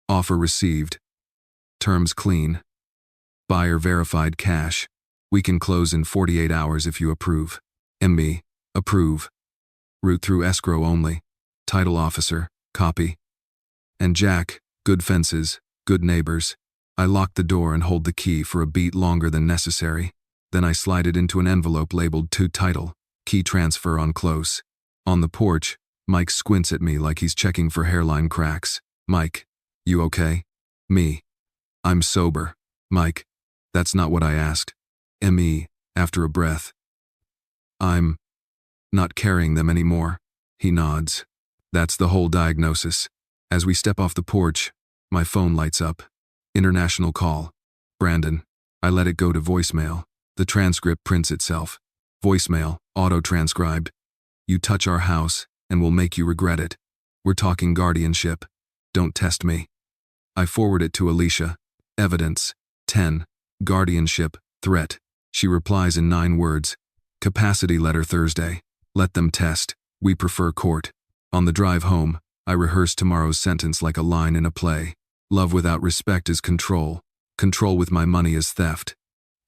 Offer received. Terms clean. Buyer verified cash. We can close in 48 hours if you approve. ME. Approve. Route through escrow only. Title officer. Copy. And Jack. Good fences. Good neighbors. I lock the door and hold the key for a beat longer than necessary. Then I slide it into an envelope labeled to title. Key transfer on close. On the porch, Mike squints at me like he's checking for hairline cracks. Mike. You okay? Me. I'm sober. Mike. That's not what I asked. ME. After a breath. I'm not carrying them anymore. He nods. That's the whole diagnosis. As we step off the porch, my phone lights up. International call. Brandon. I let it go to voicemail. The transcript prints itself. Voicemail, auto-transcribed. You touch our house, and we'll make you regret it. We're talking guardianship. Don't test me. I forward it to Alicia. Evidence. 10. Guardianship. Threat. She replies in 9 words. Capacity letter Thursday. Let them test. We prefer court. On the drive home, I rehearse tomorrow's sentence like a line in a play. Love without respect is control. Control with my money is theft.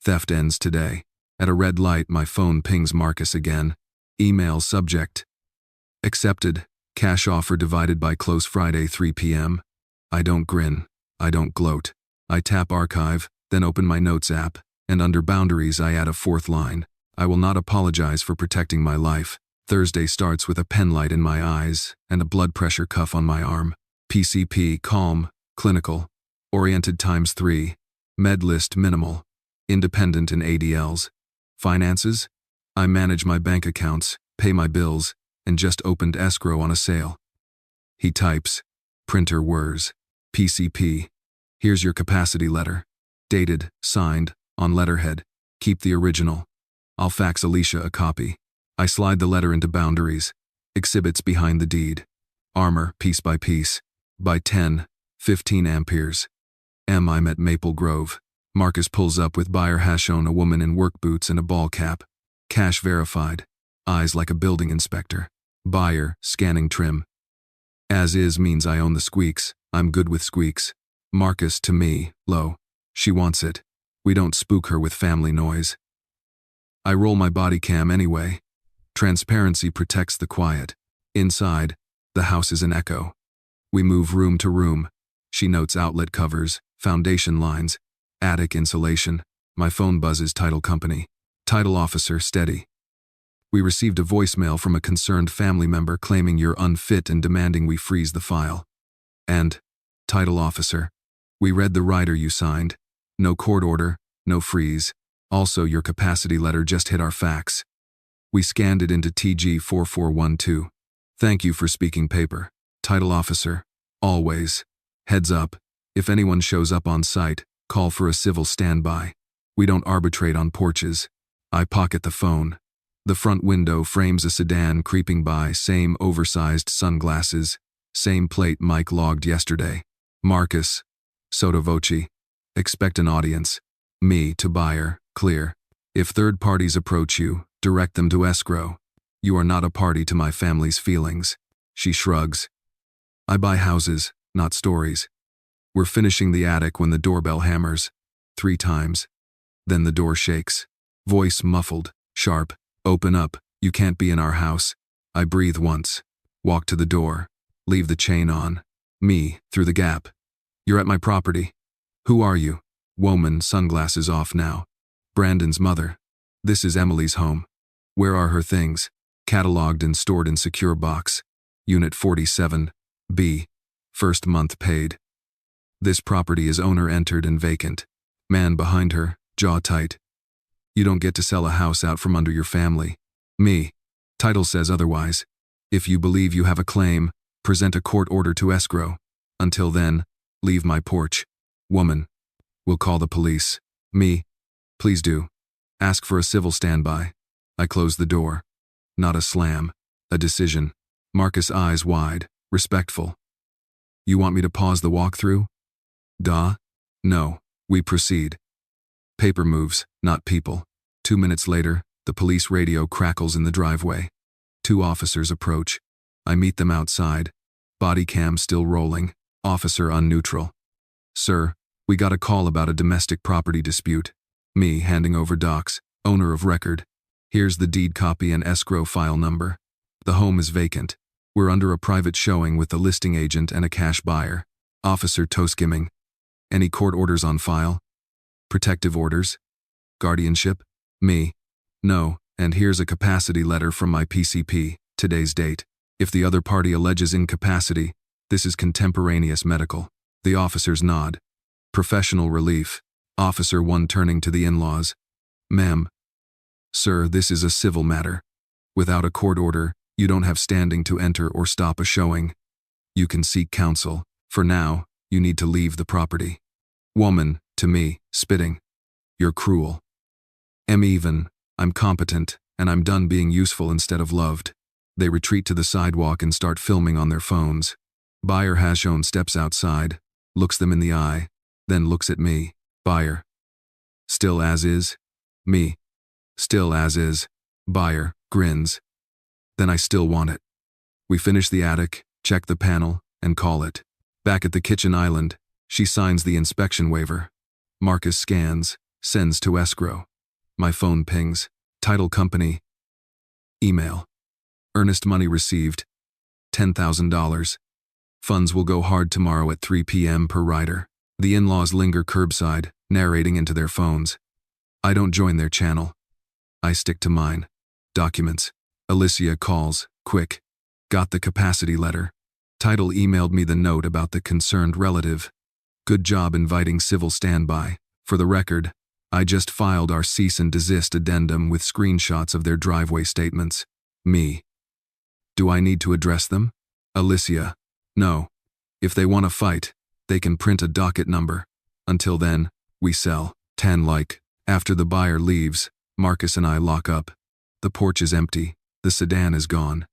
Theft ends today. At a red light, my phone pings Marcus again. Email subject. Accepted. Cash offer divided by close Friday 3 p.m. I don't grin. I don't gloat. I tap archive, then open my notes app, and under boundaries I add a 4th line. I will not apologize for protecting my life. Thursday starts with a pen light in my eyes and a blood pressure cuff on my arm. PCP, calm, clinical. Oriented ×3. Med list minimal. Independent in ADLs. Finances? I manage my bank accounts, pay my bills, and just opened escrow on a sale. He types. Printer whirs. PCP. Here's your capacity letter. Dated, signed, on letterhead. Keep the original. I'll fax Alicia a copy. I slide the letter into boundaries. Exhibits behind the deed. Armor, piece by piece. By 10, 15 amperes. I'm at Maple Grove. Marcus pulls up with buyer has shown a woman in work boots and a ball cap. Cash verified. Eyes like a building inspector. Buyer, scanning trim. As is means I own the squeaks. I'm good with squeaks. Marcus to me, low. She wants it. We don't spook her with family noise. I roll my body cam anyway. Transparency protects the quiet. Inside, the house is an echo. We move room to room. She notes outlet covers, foundation lines, attic insulation. My phone buzzes title company. Title officer, steady. We received a voicemail from a concerned family member claiming you're unfit and demanding we freeze the file. And, title officer, we read the rider you signed. No court order, no freeze. Also, your capacity letter just hit our fax. We scanned it into TG 4412. Thank you for speaking paper. Title officer, always. Heads up, if anyone shows up on site, call for a civil standby. We don't arbitrate on porches. I pocket the phone. The front window frames a sedan creeping by, same oversized sunglasses, same plate Mike logged yesterday. Marcus, sotto voce. Expect an audience. Me to buyer, clear. If third parties approach you, direct them to escrow. You are not a party to my family's feelings. She shrugs. I buy houses, not stories. We're finishing the attic when the doorbell hammers. 3 times. Then the door shakes. Voice muffled, sharp. Open up, you can't be in our house. I breathe once. Walk to the door. Leave the chain on. Me, through the gap. You're at my property. Who are you? Woman, sunglasses off now. Brandon's mother. This is Emily's home. Where are her things? Cataloged and stored in secure box. Unit 47, B. First month paid. This property is owner entered and vacant. Man behind her, jaw tight. You don't get to sell a house out from under your family. Me. Title says otherwise. If you believe you have a claim, present a court order to escrow. Until then, leave my porch. Woman. We'll call the police. Me. Please do. Ask for a civil standby. I close the door. Not a slam. A decision. Marcus eyes wide, respectful. You want me to pause the walkthrough? Duh. No. We proceed. Paper moves, not people. 2 minutes later, the police radio crackles in the driveway. 2 officers approach. I meet them outside. Body cam still rolling. Officer unneutral. Sir, we got a call about a domestic property dispute. Me handing over docs, owner of record. Here's the deed copy and escrow file number. The home is vacant. We're under a private showing with the listing agent and a cash buyer. Officer toe skimming. Any court orders on file? Protective orders? Guardianship? Me. No, and here's a capacity letter from my PCP, today's date. If the other party alleges incapacity, this is contemporaneous medical. The officers nod. Professional relief. Officer 1 turning to the in-laws. Ma'am. Sir, this is a civil matter. Without a court order, you don't have standing to enter or stop a showing. You can seek counsel. For now, you need to leave the property. Woman, to me, spitting. You're cruel. I'm competent, and I'm done being useful instead of loved. They retreat to the sidewalk and start filming on their phones. Buyer has shown steps outside, looks them in the eye, then looks at me. Buyer. Still as is? Me. Still as is. Buyer, grins. Then I still want it. We finish the attic, check the panel, and call it. Back at the kitchen island, she signs the inspection waiver. Marcus scans, sends to escrow. My phone pings. Title company. Email. Earnest money received. $10,000. Funds will go hard tomorrow at 3 p.m. per rider. The in-laws linger curbside, narrating into their phones. I don't join their channel. I stick to mine. Documents. Alicia calls, quick. Got the capacity letter. Title emailed me the note about the concerned relative. Good job inviting civil standby. For the record, I just filed our cease and desist addendum with screenshots of their driveway statements. Me. Do I need to address them? Alicia. No. If they want to fight, they can print a docket number. Until then, we sell. 10 like. After the buyer leaves, Marcus and I lock up. The porch is empty. The sedan is gone.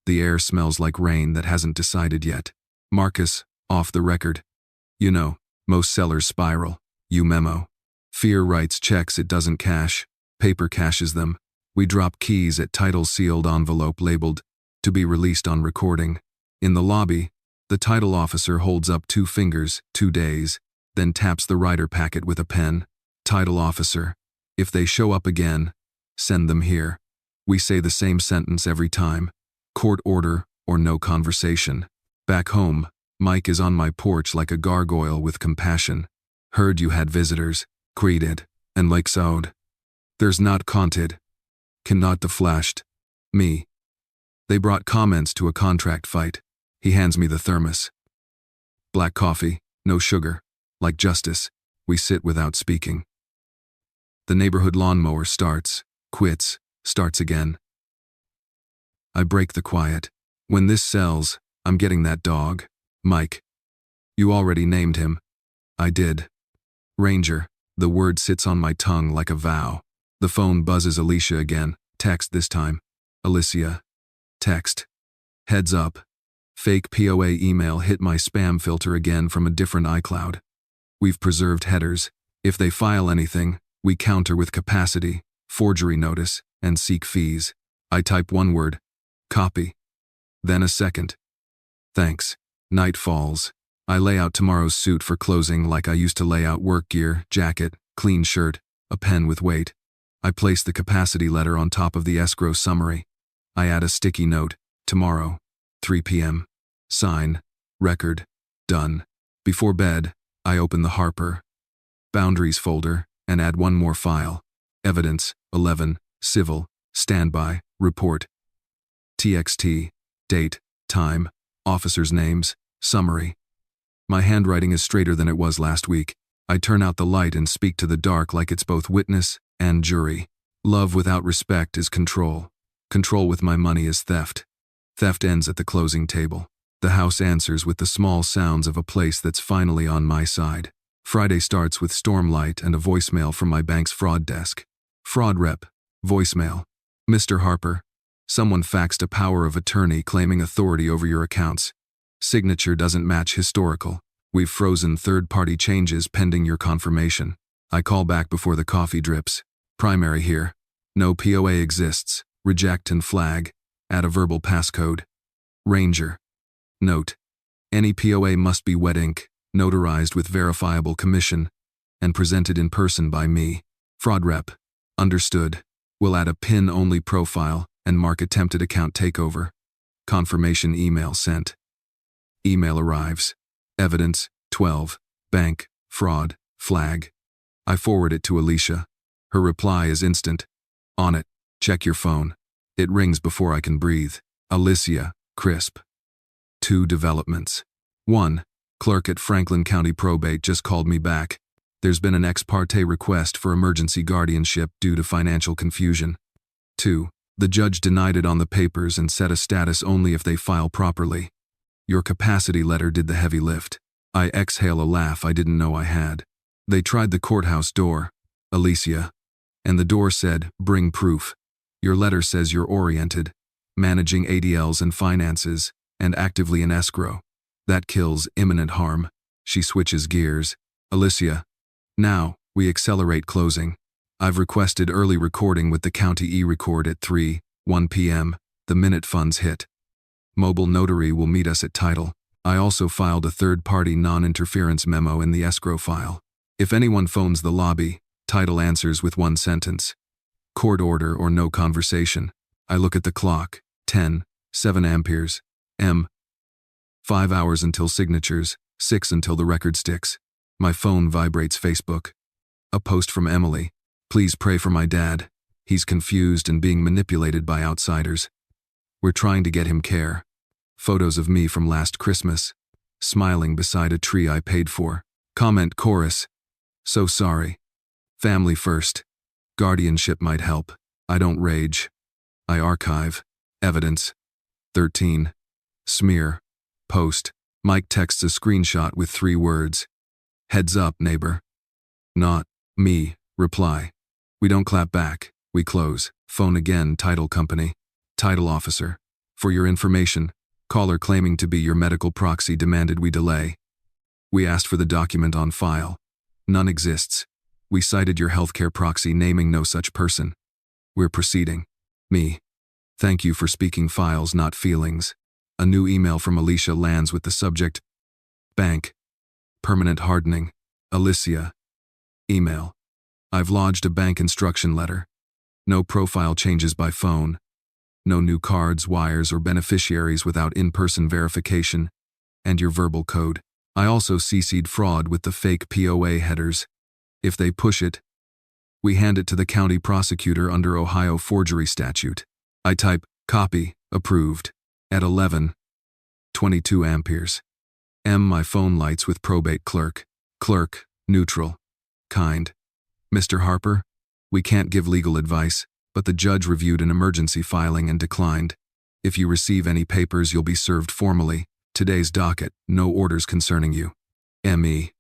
The air smells like rain that hasn't decided yet. Marcus, off the record. You know, most sellers spiral. You memo. Fear writes checks it doesn't cash. Paper cashes them. We drop keys at title sealed envelope labeled, to be released on recording. In the lobby, the title officer holds up 2 fingers, 2 days, then taps the rider packet with a pen. Title officer. If they show up again, send them here. We say the same sentence every time. Court order or no conversation. Back home, Mike is on my porch like a gargoyle with compassion. Heard you had visitors. Created. And like sowed. There's not conted. Cannot deflashed. Me. They brought comments to a contract fight. He hands me the thermos. Black coffee, no sugar. Like justice, we sit without speaking. The neighborhood lawnmower starts, quits, starts again. I break the quiet. When this sells, I'm getting that dog. Mike. You already named him. I did. Ranger. The word sits on my tongue like a vow. The phone buzzes. Alicia again. Text this time. Alicia. Text. Heads up. Fake POA email hit my spam filter again from a different iCloud. We've preserved headers. If they file anything, we counter with capacity, forgery notice, and seek fees. I type 1 word. Copy. Then a second. Thanks. Night falls. I lay out tomorrow's suit for closing like I used to lay out work gear, jacket, clean shirt. a pen with weight. I place the capacity letter on top of the escrow summary. I add a sticky note, tomorrow, 3 p.m. Sign, record, done. Before bed, I open the Harper Boundaries folder and add one more file. Evidence, 11, civil, standby, report. TXT, date, time, officers' names, summary. My handwriting is straighter than it was last week. I turn out the light and speak to the dark like it's both witness and jury. Love without respect is control. Control with my money is theft. Theft ends at the closing table. The house answers with the small sounds of a place that's finally on my side. Friday starts with stormlight and a voicemail from my bank's fraud desk. Fraud rep, voicemail. Mr. Harper, someone faxed a power of attorney claiming authority over your accounts. Signature doesn't match historical. We've frozen third-party changes pending your confirmation. I call back before the coffee drips. Primary here. No POA exists. Reject and flag. Add a verbal passcode. Ranger. Note. Any POA must be wet ink, notarized with verifiable commission, and presented in person by me. Fraud rep. Understood. We'll add a PIN-only profile and mark attempted account takeover. Confirmation email sent. Email arrives. Evidence, 12, bank, fraud, flag. I forward it to Alicia. Her reply is instant. On it. Check your phone. It rings before I can breathe. Alicia, crisp. 2 developments. 1. Clerk at Franklin County Probate just called me back. There's been an ex parte request for emergency guardianship due to financial confusion. 2. The judge denied it on the papers and set a status only if they file properly. Your capacity letter did the heavy lift. I exhale a laugh I didn't know I had. They tried the courthouse door, Alicia, and the door said, bring proof. Your letter says you're oriented, managing ADLs and finances, and actively in escrow. That kills imminent harm. She switches gears. Alicia, now, we accelerate closing. I've requested early recording with the county e-record at 1 p.m. the minute funds hit. Mobile notary will meet us at title. I also filed a third-party non-interference memo in the escrow file. If anyone phones the lobby, title answers with 1 sentence. Court order or no conversation. I look at the clock. 10, 7 amperes. 5 hours until signatures, 6 until the record sticks. My phone vibrates Facebook. A post from Emily. Please pray for my dad. He's confused and being manipulated by outsiders. We're trying to get him care. Photos of me from last Christmas. Smiling beside a tree I paid for. Comment chorus. So sorry. Family first. Guardianship might help. I don't rage. I archive. Evidence. 13. Smear. Post. Mike texts a screenshot with 3 words. Heads up, neighbor. Not me. Reply. We don't clap back. We close. Phone again, title company. Title officer. For your information, caller claiming to be your medical proxy demanded we delay. We asked for the document on file. None exists. We cited your healthcare proxy naming no such person. We're proceeding. Me. Thank you for speaking files, not feelings. A new email from Alicia lands with the subject. Bank. Permanent hardening. Alicia. Email. I've lodged a bank instruction letter. No profile changes by phone. No new cards, wires, or beneficiaries without in-person verification. And your verbal code. I also CC'd fraud with the fake POA headers. If they push it, we hand it to the county prosecutor under Ohio forgery statute. I type, copy, approved, at 11:22 amperes. My phone lights with probate clerk. Clerk, neutral. Kind. Mr. Harper, we can't give legal advice, but the judge reviewed an emergency filing and declined. If you receive any papers, you'll be served formally. Today's docket, no orders concerning you. M.E.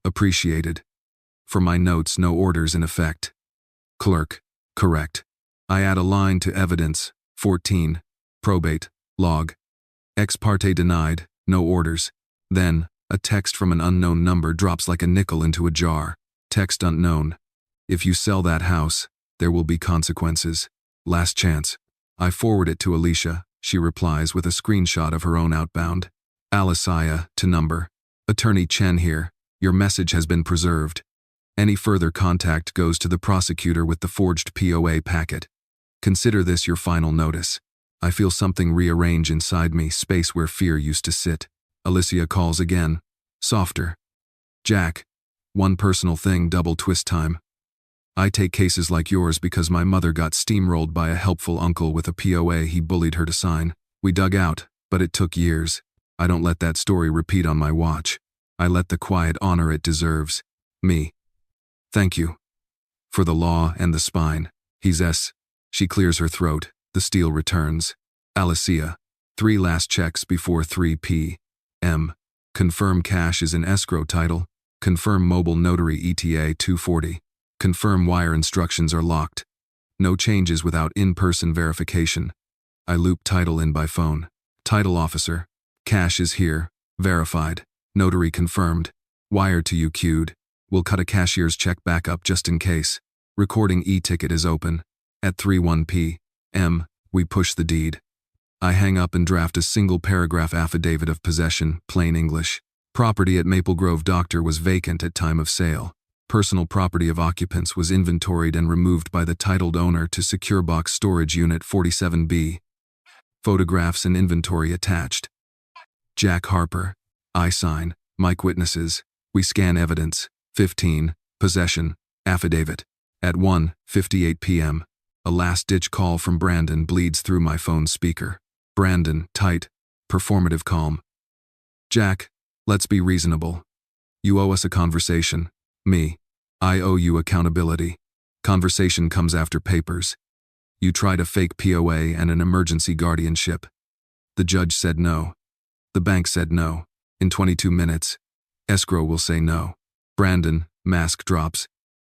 Appreciated. For my notes, no orders in effect. Clerk, correct. I add a line to evidence, 14, probate, log. Ex parte denied, no orders. Then, a text from an unknown number drops like a nickel into a jar. Text unknown. If you sell that house, there will be consequences. Last chance. I forward it to Alicia. She replies with a screenshot of her own outbound. Alicia, to number. Attorney Chen here. Your message has been preserved. Any further contact goes to the prosecutor with the forged POA packet. Consider this your final notice. I feel something rearrange inside me, space where fear used to sit. Alicia calls again. Softer. Jack. One personal thing, double twist time. I take cases like yours because my mother got steamrolled by a helpful uncle with a POA he bullied her to sign. We dug out, but it took years. I don't let that story repeat on my watch. I let the quiet honor it deserves. Me. Thank you. For the law and the spine. He's S. She clears her throat. The steel returns. Alicia. 3 last checks before 3 p.m. Confirm cash is in escrow title. Confirm mobile notary ETA 240. Confirm wire instructions are locked. No changes without in-person verification. I loop title in by phone. Title officer. Cash is here. Verified. Notary confirmed. Wire to you queued. We'll cut a cashier's check back up just in case. Recording e-ticket is open. At 3:01 p.m., we push the deed. I hang up and draft a single paragraph affidavit of possession, plain English. Property at Maple Grove Doctor was vacant at time of sale. Personal property of occupants was inventoried and removed by the titled owner to Secure Box Storage Unit 47B. Photographs and inventory attached. Jack Harper. I sign. Mike witnesses. We scan evidence. 15. Possession. Affidavit. At 1:58 p.m. A last-ditch call from Brandon bleeds through my phone speaker. Brandon, tight, performative calm. Jack, let's be reasonable. You owe us a conversation. Me. I owe you accountability. Conversation comes after papers. You tried a fake POA and an emergency guardianship. The judge said no. The bank said no. In 22 minutes, escrow will say no. Brandon, mask drops.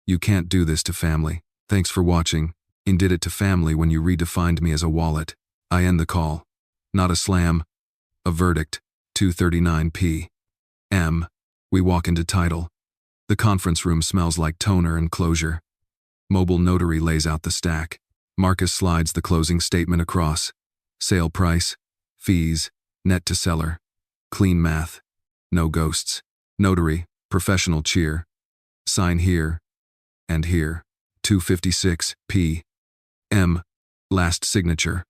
You can't do this to family. Thanks for watching. And did it to family when you redefined me as a wallet. I end the call. Not a slam. A verdict. 2:39 p.m. We walk into title. The conference room smells like toner and closure. Mobile notary lays out the stack. Marcus slides the closing statement across. Sale price. Fees. Net to seller. Clean math. No ghosts. Notary. Professional cheer. Sign here. And here. 2:56 p.m. Last signature.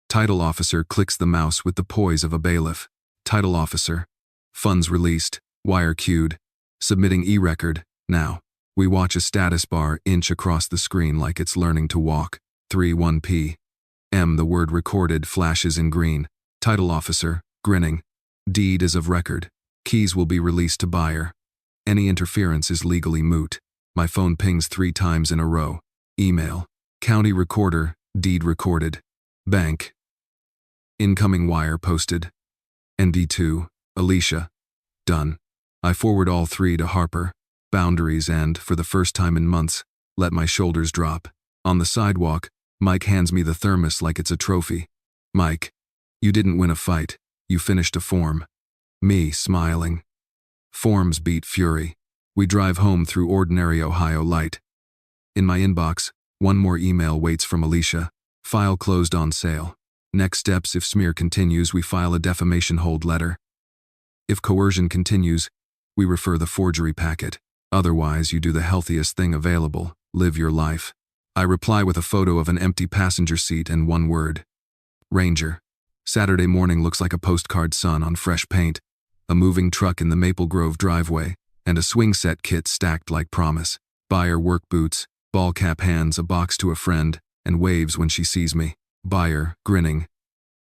Title officer clicks the mouse with the poise of a bailiff. Title officer. Funds released. Wire queued. Submitting e-record. Now. We watch a status bar inch across the screen like it's learning to walk. 3:01 p.m. The word recorded flashes in green. Title officer, grinning. Deed is of record. Keys will be released to buyer. Any interference is legally moot. My phone pings 3 times in a row. Email. County recorder, deed recorded. Bank. Incoming wire posted. ND2, Alicia. Done. I forward all 3 to Harper. Boundaries and, for the first time in months, let my shoulders drop. On the sidewalk, Mike hands me the thermos like it's a trophy. Mike, you didn't win a fight. You finished a form. Me, smiling. Forms beat fury. We drive home through ordinary Ohio light. In my inbox, one more email waits from Alicia. File closed on sale. Next steps: if smear continues, we file a defamation hold letter. If coercion continues, we refer the forgery packet. Otherwise, you do the healthiest thing available: live your life. I reply with a photo of an empty passenger seat and one word. Ranger. Saturday morning looks like a postcard sun on fresh paint. A moving truck in the Maple Grove driveway, and a swing set kit stacked like promise. Buyer work boots, ball cap hands a box to a friend, and waves when she sees me. Buyer, grinning.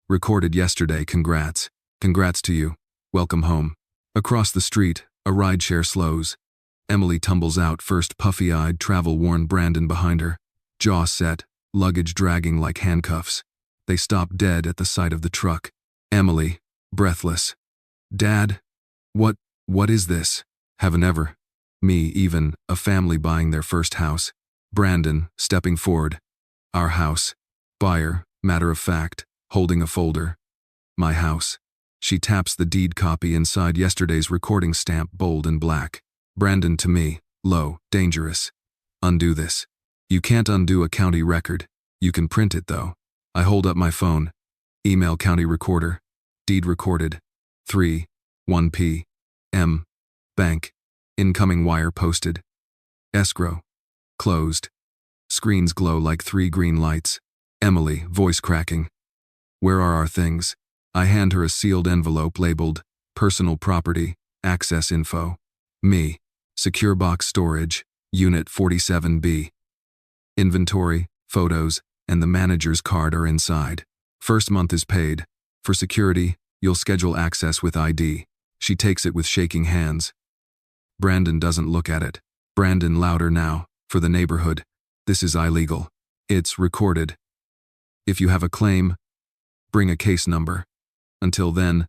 Recorded yesterday, congrats. Congrats to you. Welcome home. Across the street, a rideshare slows. Emily tumbles out, first puffy-eyed, travel-worn Brandon behind her. Jaw set, luggage dragging like handcuffs. They stop dead at the sight of the truck. Emily, breathless. Dad? What is this? Haven't ever. Me, even, a family buying their first house. Brandon, stepping forward. Our house. Buyer, matter of fact, holding a folder. My house. She taps the deed copy inside yesterday's recording stamp, bold and black. Brandon to me, low, dangerous. Undo this. You can't undo a county record. You can print it though. I hold up my phone. Email county recorder. Deed recorded. 3:01 p.m. Bank. Incoming wire posted. Escrow. Closed. Screens glow like 3 green lights. Emily, voice cracking. Where are our things? I hand her a sealed envelope labeled Personal Property, Access Info. Me. Secure Box Storage, Unit 47B. Inventory, photos, and the manager's card are inside. First month is paid. For security, you'll schedule access with ID. She takes it with shaking hands. Brandon doesn't look at it. Brandon louder now, for the neighborhood. This is illegal. It's recorded. If you have a claim, bring a case number. Until then,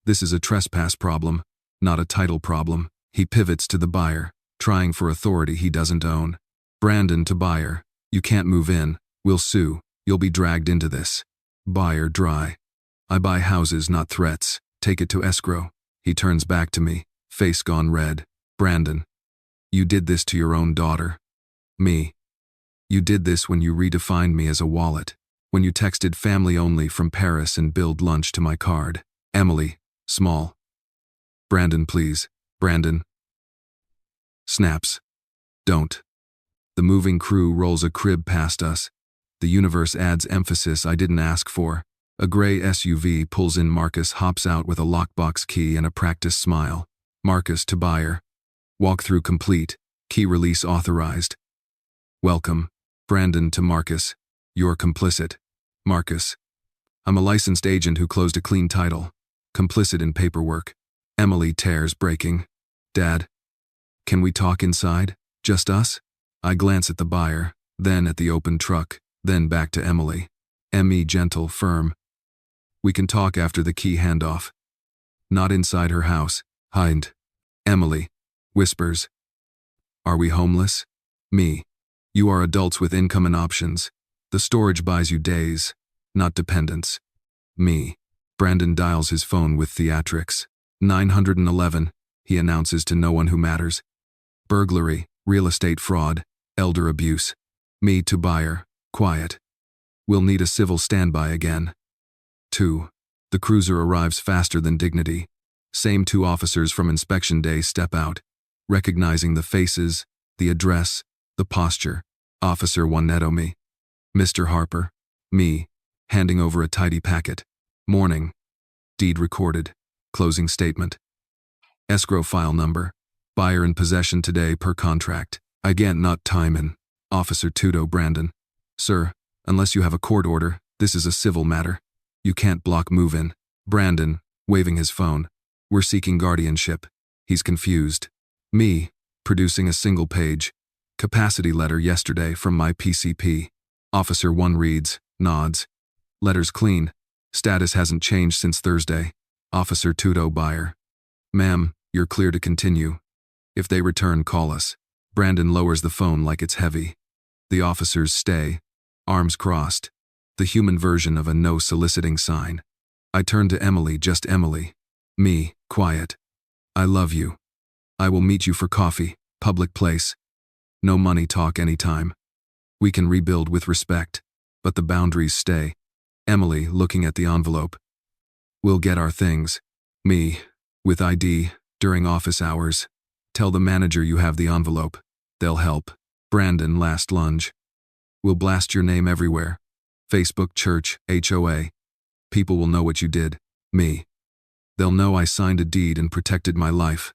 this is a trespass problem, not a title problem. He pivots to the buyer, trying for authority he doesn't own. Brandon to buyer, you can't move in. We'll sue. You'll be dragged into this. Buyer dry. I buy houses, not threats. Take it to escrow. He turns back to me, face gone red. Brandon, you did this to your own daughter. Me. You did this when you redefined me as a wallet. When you texted family only from Paris and billed lunch to my card. Emily, small. Brandon, please. Brandon. Snaps. Don't. The moving crew rolls a crib past us. The universe adds emphasis I didn't ask for. A gray SUV pulls in. Marcus hops out with a lockbox key and a practiced smile. Marcus to buyer. Walkthrough complete. Key release authorized. Welcome. Brandon to Marcus. You're complicit. Marcus. I'm a licensed agent who closed a clean title. Complicit in paperwork. Emily tears breaking. Dad. Can we talk inside? Just us? I glance at the buyer, then at the open truck, then back to Emily. M.E. gentle, firm. We can talk after the key handoff. Not inside her house. Hind. Emily. Whispers. Are we homeless? Me. You are adults with income and options. The storage buys you days, not dependence. Me. Brandon dials his phone with theatrics. 911, he announces to no one who matters. Burglary, real estate fraud, elder abuse. Me to buyer, quiet. We'll need a civil standby again. 2. The cruiser arrives faster than dignity. Same 2 officers from inspection day step out, recognizing the faces, the address, the posture. Officer 1 Neto me. Mr. Harper. Me. Handing over a tidy packet. Morning. Deed recorded. Closing statement. Escrow file number. Buyer in possession today per contract. Again not time in. Officer Tudo Brandon. Sir, unless you have a court order, this is a civil matter. You can't block move-in. Brandon, waving his phone. We're seeking guardianship. He's confused. Me, producing a single page. Capacity letter yesterday from my PCP. Officer 1 reads, nods. Letter's clean. Status hasn't changed since Thursday. Officer Tudo buyer. Ma'am, you're clear to continue. If they return, call us. Brandon lowers the phone like it's heavy. The officers stay, arms crossed. The human version of a no soliciting sign. I turn to Emily, just Emily. Me, quiet. I love you. I will meet you for coffee, public place. No money talk anytime. We can rebuild with respect, but the boundaries stay. Emily, looking at the envelope. We'll get our things. Me, with ID, during office hours. Tell the manager you have the envelope. They'll help. Brandon, last lunge. We'll blast your name everywhere. Facebook, church, HOA. People will know what you did. Me. They'll know I signed a deed and protected my life.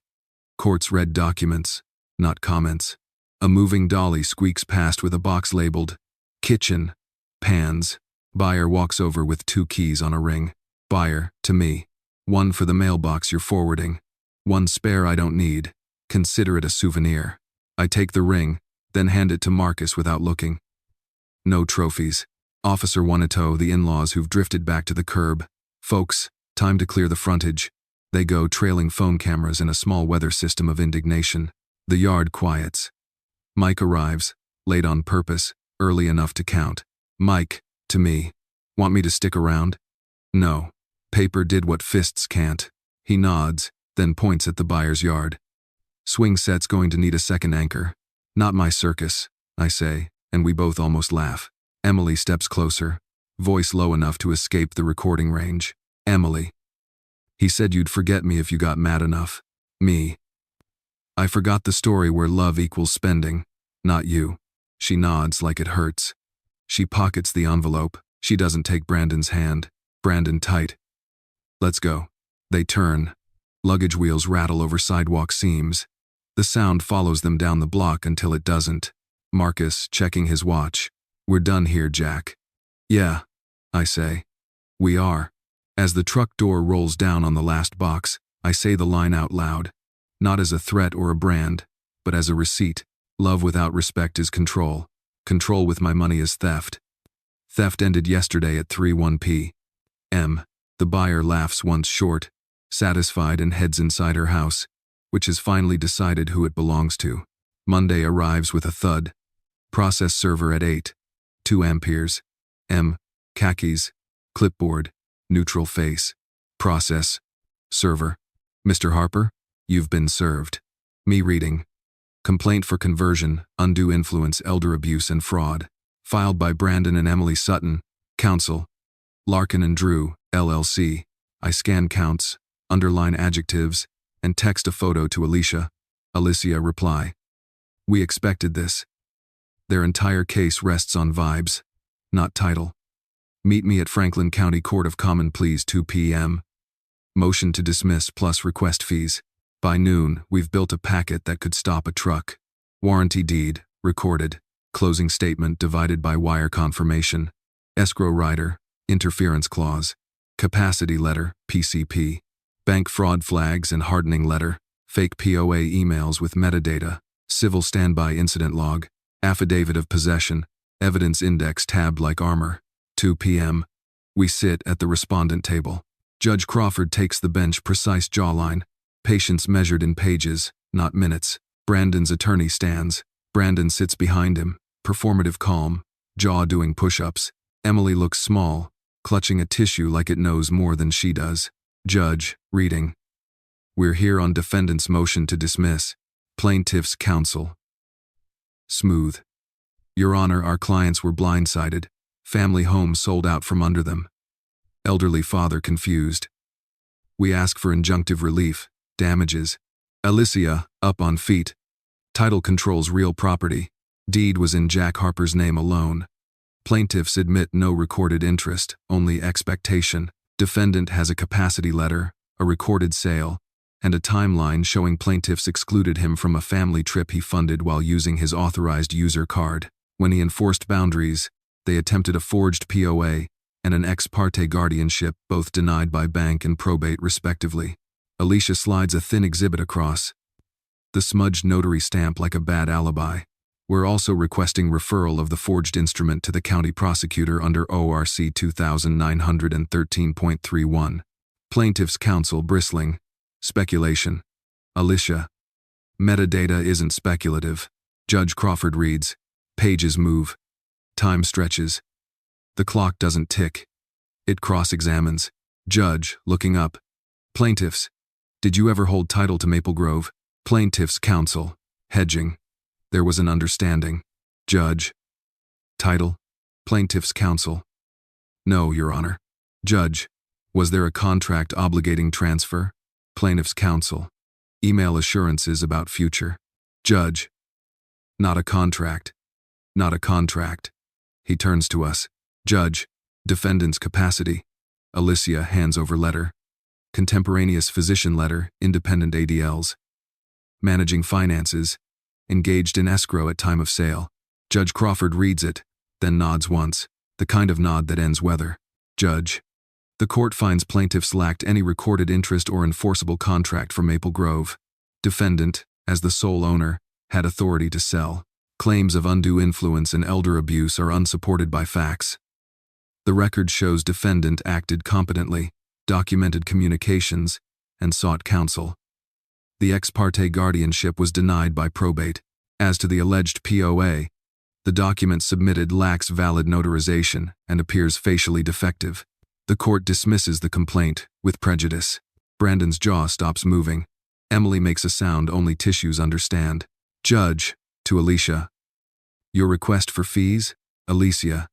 Courts read documents, not comments. A moving dolly squeaks past with a box labeled kitchen, pans. Buyer walks over with 2 keys on a ring. Buyer, to me. 1 for the mailbox you're forwarding. 1 spare I don't need. Consider it a souvenir. I take the ring, then hand it to Marcus without looking. No trophies. Officer 1 Ato, the in-laws who've drifted back to the curb. Folks, time to clear the frontage. They go, trailing phone cameras in a small weather system of indignation. The yard quiets. Mike arrives, late on purpose, early enough to count. Mike, to me. Want me to stick around? No. Paper did what fists can't. He nods, then points at the buyer's yard. Swing set's going to need a second anchor. Not my circus, I say, and we both almost laugh. Emily steps closer, voice low enough to escape the recording range. Emily. He said you'd forget me if you got mad enough. Me. I forgot the story where love equals spending. Not you. She nods like it hurts. She pockets the envelope. She doesn't take Brandon's hand. Brandon tight. Let's go. They turn. Luggage wheels rattle over sidewalk seams. The sound follows them down the block until it doesn't. Marcus, checking his watch. We're done here, Jack. Yeah, I say. We are. As the truck door rolls down on the last box, I say the line out loud. Not as a threat or a brand, but as a receipt. Love without respect is control. Control with my money is theft. Theft ended yesterday at 3:01 p.m. The buyer laughs once short, satisfied, and heads inside her house, which has finally decided who it belongs to. Monday arrives with a thud. Process server at 8. 2 amperes. Khakis. Clipboard. Neutral face. Process. Server. Mr. Harper, you've been served. Me reading. Complaint for conversion, undue influence, elder abuse, and fraud. Filed by Brandon and Emily Sutton, counsel. Larkin and Drew, LLC. I scan counts, underline adjectives, and text a photo to Alicia. Alicia reply. We expected this. Their entire case rests on vibes, not title. Meet me at Franklin County Court of Common Pleas 2 p.m. Motion to dismiss plus request fees. By noon, we've built a packet that could stop a truck. Warranty deed, recorded. Closing statement divided by wire confirmation. Escrow rider, interference clause. Capacity letter, PCP. Bank fraud flags and hardening letter. Fake POA emails with metadata. Civil standby incident log. Affidavit of possession. Evidence index tabbed like armor. 2 p.m. We sit at the respondent table. Judge Crawford takes the bench, precise jawline. Patience measured in pages, not minutes. Brandon's attorney stands. Brandon sits behind him, performative calm, jaw doing push-ups. Emily looks small, clutching a tissue like it knows more than she does. Judge, reading. We're here on defendant's motion to dismiss. Plaintiff's counsel. Smooth. Your Honor, our clients were blindsided. Family home sold out from under them. Elderly father confused. We ask for injunctive relief. Damages. Alicia, up on feet. Title controls real property. Deed was in Jack Harper's name alone. Plaintiffs admit no recorded interest, only expectation. Defendant has a capacity letter, a recorded sale, and a timeline showing plaintiffs excluded him from a family trip he funded while using his authorized user card. When he enforced boundaries, they attempted a forged POA and an ex parte guardianship, both denied by bank and probate respectively. Alicia slides a thin exhibit across. The smudged notary stamp like a bad alibi. We're also requesting referral of the forged instrument to the county prosecutor under ORC 2913.31. Plaintiff's counsel bristling. Speculation. Alicia. Metadata isn't speculative. Judge Crawford reads. Pages move. Time stretches. The clock doesn't tick. It cross-examines. Judge, looking up. Plaintiffs. Did you ever hold title to Maple Grove? Plaintiff's counsel. Hedging. There was an understanding. Judge. Title. Plaintiff's counsel. No, Your Honor. Judge. Was there a contract obligating transfer? Plaintiff's counsel. Email assurances about future. Judge. Not a contract. Not a contract. He turns to us. Judge. Defendant's capacity. Alicia hands over letter. Contemporaneous physician letter, independent ADLs. Managing finances. Engaged in escrow at time of sale. Judge Crawford reads it, then nods once, the kind of nod that ends weather. Judge. The court finds plaintiffs lacked any recorded interest or enforceable contract for Maple Grove. Defendant, as the sole owner, had authority to sell. Claims of undue influence and elder abuse are unsupported by facts. The record shows defendant acted competently, documented communications, and sought counsel. The ex parte guardianship was denied by probate. As to the alleged POA, the document submitted lacks valid notarization and appears facially defective. The court dismisses the complaint with prejudice. Brandon's jaw stops moving. Emily makes a sound only tissues understand. Judge, to Alicia. Your request for fees? Alicia.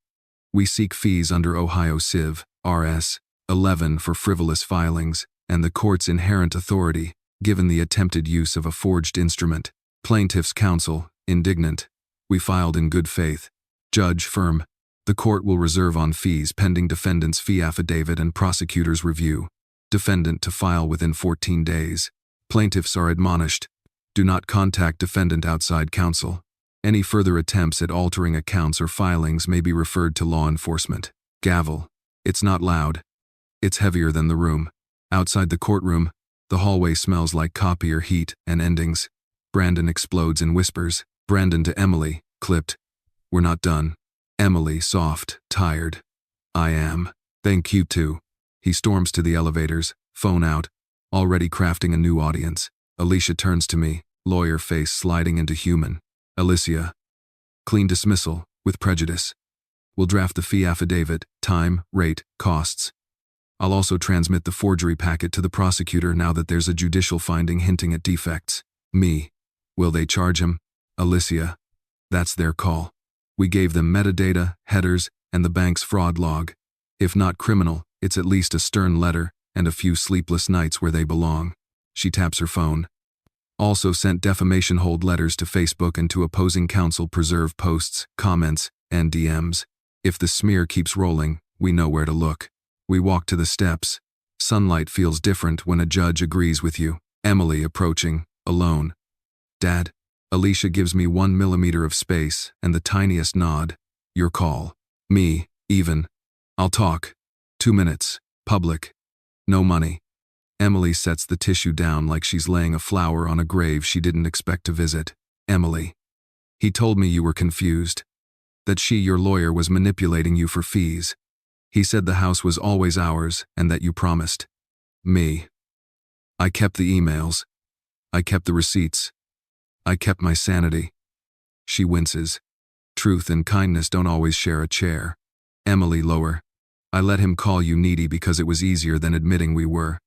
We seek fees under Ohio Civ. Rs. 11 for frivolous filings, and the court's inherent authority, given the attempted use of a forged instrument. Plaintiff's counsel, indignant. We filed in good faith. Judge, firm. The court will reserve on fees pending defendant's fee affidavit and prosecutor's review. Defendant to file within 14 days. Plaintiffs are admonished. Do not contact defendant outside counsel. Any further attempts at altering accounts or filings may be referred to law enforcement. Gavel. It's not loud. It's heavier than the room. Outside the courtroom, the hallway smells like copier heat and endings. Brandon explodes in whispers. Brandon to Emily, clipped. We're not done. Emily, soft, tired. I am. Thank you too. He storms to the elevators, phone out, already crafting a new audience. Alicia turns to me, lawyer face sliding into human. Alicia. Clean dismissal, with prejudice. We'll draft the fee affidavit, time, rate, costs. I'll also transmit the forgery packet to the prosecutor now that there's a judicial finding hinting at defects. Me. Will they charge him? Alicia. That's their call. We gave them metadata, headers, and the bank's fraud log. If not criminal, it's at least a stern letter and a few sleepless nights where they belong. She taps her phone. Also sent defamation hold letters to Facebook and to opposing counsel preserve posts, comments, and DMs. If the smear keeps rolling, we know where to look. We walk to the steps. Sunlight feels different when a judge agrees with you. Emily approaching, alone. Dad. Alicia gives me 1 millimeter of space and the tiniest nod. Your call. Me, even. I'll talk. 2 minutes. Public. No money. Emily sets the tissue down like she's laying a flower on a grave she didn't expect to visit. Emily. He told me you were confused. That she, your lawyer, was manipulating you for fees. He said the house was always ours and that you promised. Me. I kept the emails. I kept the receipts. I kept my sanity. She winces. Truth and kindness don't always share a chair. Emily, lower. I let him call you needy because it was easier than admitting we were.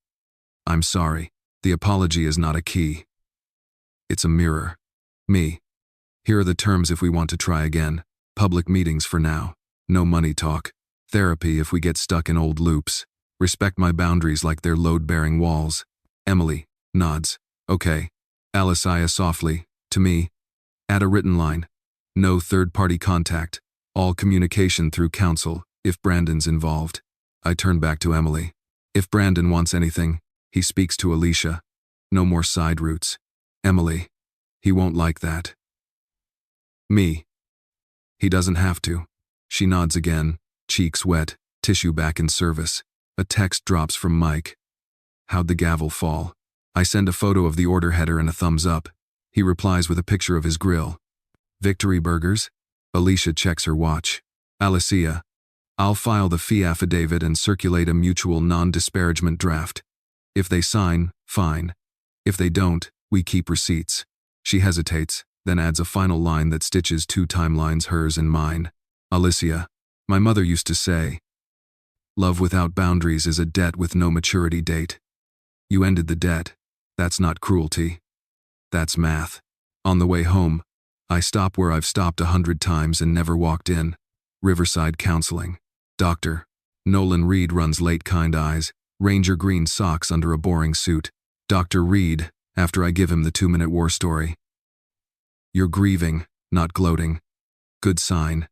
I'm sorry. The apology is not a key. It's a mirror. Me. Here are the terms if we want to try again. Public meetings for now. No money talk. Therapy if we get stuck in old loops. Respect my boundaries like they're load-bearing walls. Emily. Nods. Okay. Alicia softly. To me. Add a written line. No third-party contact. All communication through counsel, if Brandon's involved. I turn back to Emily. If Brandon wants anything, he speaks to Alicia. No more side routes. Emily. He won't like that. Me. He doesn't have to. She nods again, cheeks wet, tissue back in service. A text drops from Mike. How'd the gavel fall? I send a photo of the order header and a thumbs up. He replies with a picture of his grill. Victory Burgers? Alicia checks her watch. Alicia. I'll file the fee affidavit and circulate a mutual non-disparagement draft. If they sign, fine. If they don't, we keep receipts. She hesitates, then adds a final line that stitches 2 timelines, hers and mine. Alicia. My mother used to say, love without boundaries is a debt with no maturity date. You ended the debt. That's not cruelty. That's math. On the way home, I stop where I've stopped 100 times and never walked in. Riverside Counseling. Doctor. Nolan Reed runs late, kind eyes, ranger green socks under a boring suit. Dr. Reed, after I give him the 2-minute war story. You're grieving, not gloating. Good sign.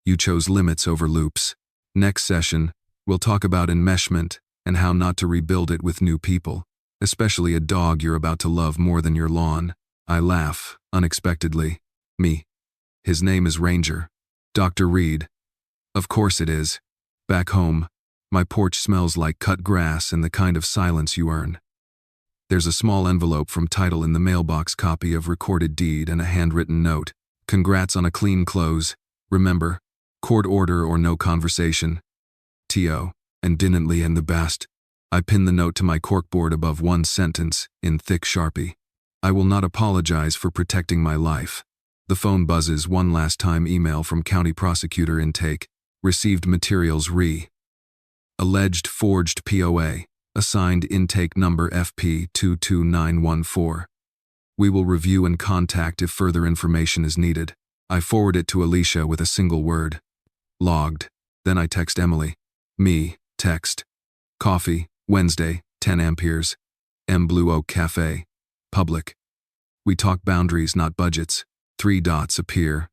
You chose limits over loops. Next session, we'll talk about enmeshment and how not to rebuild it with new people, especially a dog you're about to love more than your lawn. I laugh, unexpectedly. Me. His name is Ranger. Dr. Reed. Of course it is. Back home, my porch smells like cut grass and the kind of silence you earn. There's a small envelope from title in the mailbox, copy of recorded deed and a handwritten note. Congrats on a clean close. Remember, court order or no conversation. T.O. And didn'tly and the best. I pin the note to my corkboard above one sentence, in thick Sharpie. I will not apologize for protecting my life. The phone buzzes one last time. Email from county prosecutor intake. Received materials Alleged forged POA. Assigned intake number FP 22914. We will review and contact if further information is needed. I forward it to Alicia with a single word. Logged. Then I text Emily. Me, text. Coffee, Wednesday, 10 amperes. M. Blue Oak Cafe. Public. We talk boundaries, not budgets. 3 dots appear.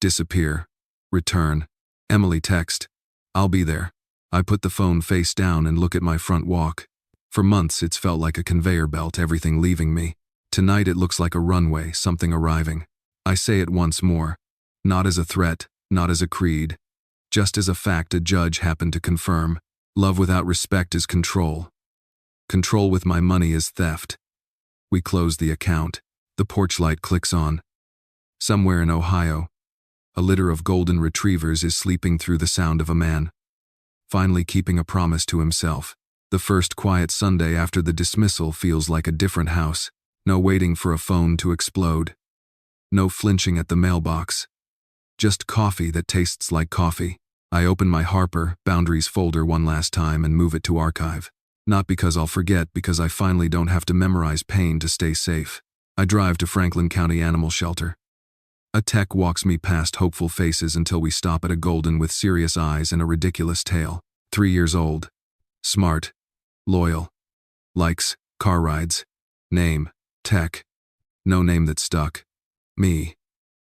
Disappear. Return. Emily text. I'll be there. I put the phone face down and look at my front walk. For months it's felt like a conveyor belt, everything leaving me. Tonight it looks like a runway, something arriving. I say it once more. Not as a threat, not as a creed. Just as a fact a judge happened to confirm. Love without respect is control. Control with my money is theft. We close the account. The porch light clicks on. Somewhere in Ohio, a litter of golden retrievers is sleeping through the sound of a man. Finally keeping a promise to himself. The first quiet Sunday after the dismissal feels like a different house. No waiting for a phone to explode. No flinching at the mailbox. Just coffee that tastes like coffee. I open my Harper Boundaries folder one last time and move it to archive. Not because I'll forget, because I finally don't have to memorize pain to stay safe. I drive to Franklin County Animal Shelter. A tech walks me past hopeful faces until we stop at a golden with serious eyes and a ridiculous tail. 3 years old. Smart. Loyal. Likes car rides. Name. Tech. No name that stuck. Me.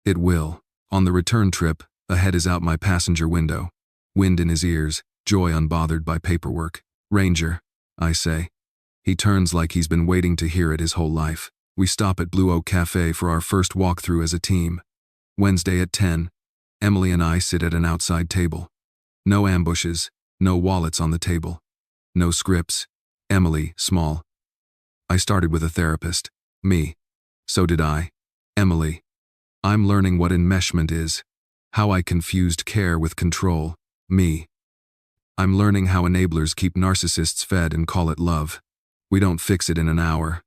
It will. On the return trip, ahead is out my passenger window. Wind in his ears, joy unbothered by paperwork. Ranger, I say. He turns like he's been waiting to hear it his whole life. We stop at Blue Oak Cafe for our first walkthrough as a team. Wednesday at 10, Emily and I sit at an outside table. No ambushes, no wallets on the table. No scripts. Emily, small. I started with a therapist. Me. So did I. Emily. I'm learning what enmeshment is. How I confused care with control. Me. I'm learning how enablers keep narcissists fed and call it love. We don't fix it in an hour.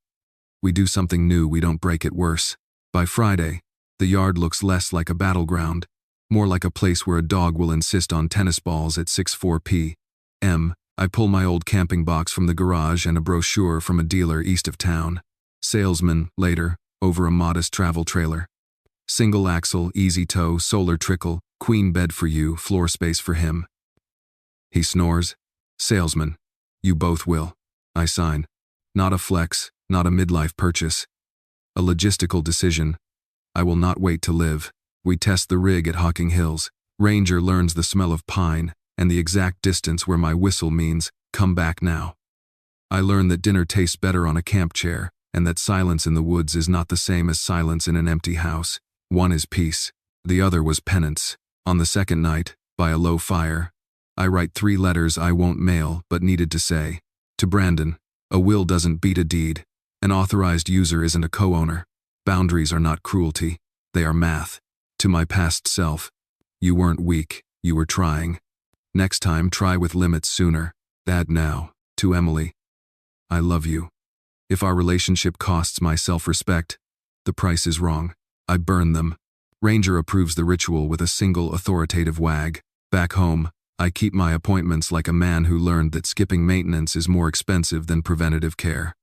We do something new, we don't break it worse. By Friday, the yard looks less like a battleground, more like a place where a dog will insist on tennis balls at 6:04 p.m. I pull my old camping box from the garage and a brochure from a dealer east of town. Salesman, later, over a modest travel trailer. Single axle, easy tow, solar trickle, queen bed for you, floor space for him. He snores. Salesman. You both will. I sign. Not a flex, not a midlife purchase. A logistical decision. I will not wait to live. We test the rig at Hocking Hills. Ranger learns the smell of pine and the exact distance where my whistle means, come back now. I learn that dinner tastes better on a camp chair and that silence in the woods is not the same as silence in an empty house. One is peace. The other was penance. On the second night, by a low fire, I write 3 letters I won't mail but needed to say. To Brandon, a will doesn't beat a deed. An authorized user isn't a co-owner. Boundaries are not cruelty. They are math. To my past self, you weren't weak, you were trying. Next time, try with limits sooner. Add now. To Emily, I love you. If our relationship costs my self-respect, the price is wrong. I burn them. Ranger approves the ritual with a single authoritative wag. Back home, I keep my appointments like a man who learned that skipping maintenance is more expensive than preventative care.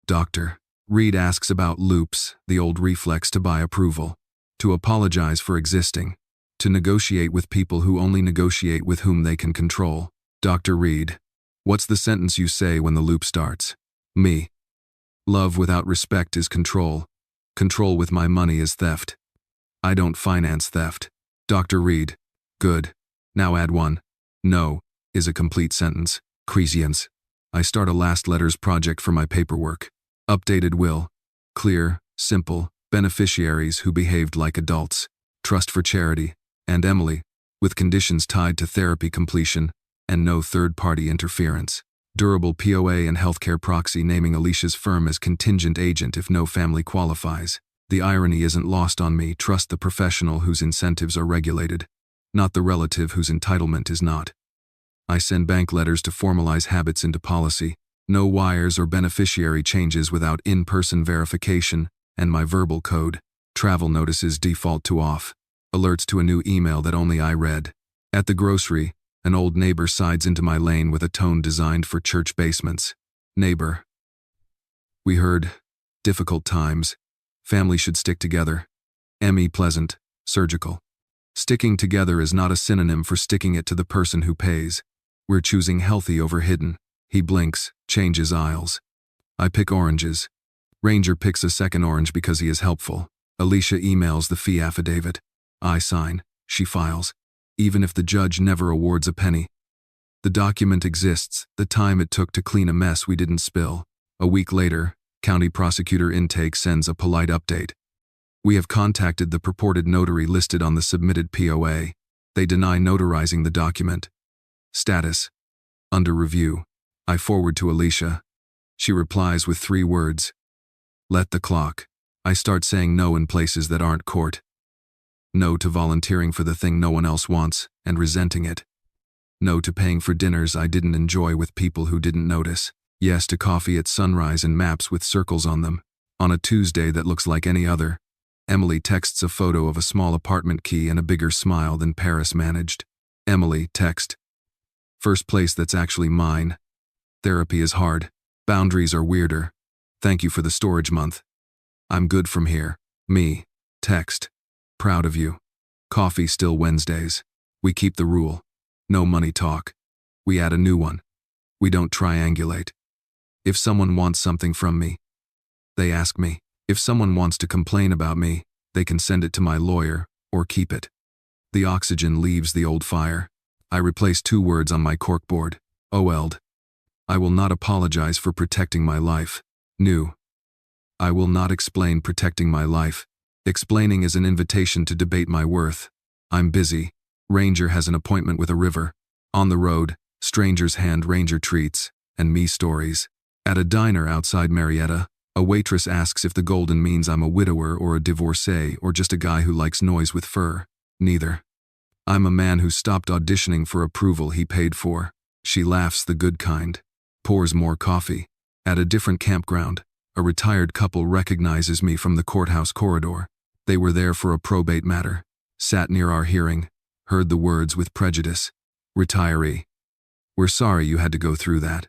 Doctor. Reed asks about loops, the old reflex to buy approval. To apologize for existing. To negotiate with people who only negotiate with whom they can control. Dr. Reed. What's the sentence you say when the loop starts? Me. Love without respect is control. Control with my money is theft. I don't finance theft. Dr. Reed. Good. Now add one. No, is a complete sentence. Crescience. I start a last letters project for my paperwork. Updated will. Clear, simple, beneficiaries who behaved like adults. Trust for charity. And Emily, with conditions tied to therapy completion and no third-party interference. Durable POA and healthcare proxy naming Alicia's firm as contingent agent if no family qualifies. The irony isn't lost on me. Trust the professional whose incentives are regulated, not the relative whose entitlement is not. I send bank letters to formalize habits into policy. No wires or beneficiary changes without in-person verification, and my verbal code. Travel notices default to off. Alerts to a new email that only I read. At the grocery, an old neighbor sides into my lane with a tone designed for church basements. Neighbor. We heard. Difficult times. Family should stick together. ME pleasant. Surgical. Sticking together is not a synonym for sticking it to the person who pays. We're choosing healthy over hidden. He blinks, changes aisles. I pick oranges. Ranger picks a second orange because he is helpful. Alicia emails the fee affidavit. I sign. She files. Even if the judge never awards a penny. The document exists, the time it took to clean a mess we didn't spill. A week later, county prosecutor intake sends a polite update. We have contacted the purported notary listed on the submitted POA. They deny notarizing the document. Status: under review. I forward to Alicia. She replies with 3 words. Let the clock. I start saying no in places that aren't court. No to volunteering for the thing no one else wants, and resenting it. No to paying for dinners I didn't enjoy with people who didn't notice. Yes to coffee at sunrise and maps with circles on them. On a Tuesday that looks like any other, Emily texts a photo of a small apartment key and a bigger smile than Paris managed. Emily, text. First place that's actually mine. Therapy is hard. Boundaries are weirder. Thank you for the storage month. I'm good from here. Me, text. Proud of you. Coffee still Wednesdays. We keep the rule. No money talk. We add a new one. We don't triangulate. If someone wants something from me, they ask me. If someone wants to complain about me, they can send it to my lawyer, or keep it. The oxygen leaves the old fire. I replace 2 words on my corkboard. OL'd. I will not apologize for protecting my life. New. I will not explain protecting my life. Explaining is an invitation to debate my worth. I'm busy. Ranger has an appointment with a river. On the road, strangers hand Ranger treats, and me stories. At a diner outside Marietta, a waitress asks if the golden means I'm a widower or a divorcee or just a guy who likes noise with fur. Neither. I'm a man who stopped auditioning for approval he paid for. She laughs the good kind. Pours more coffee. At a different campground, a retired couple recognizes me from the courthouse corridor. They were there for a probate matter. Sat near our hearing. Heard the words with prejudice. Retiree. We're sorry you had to go through that.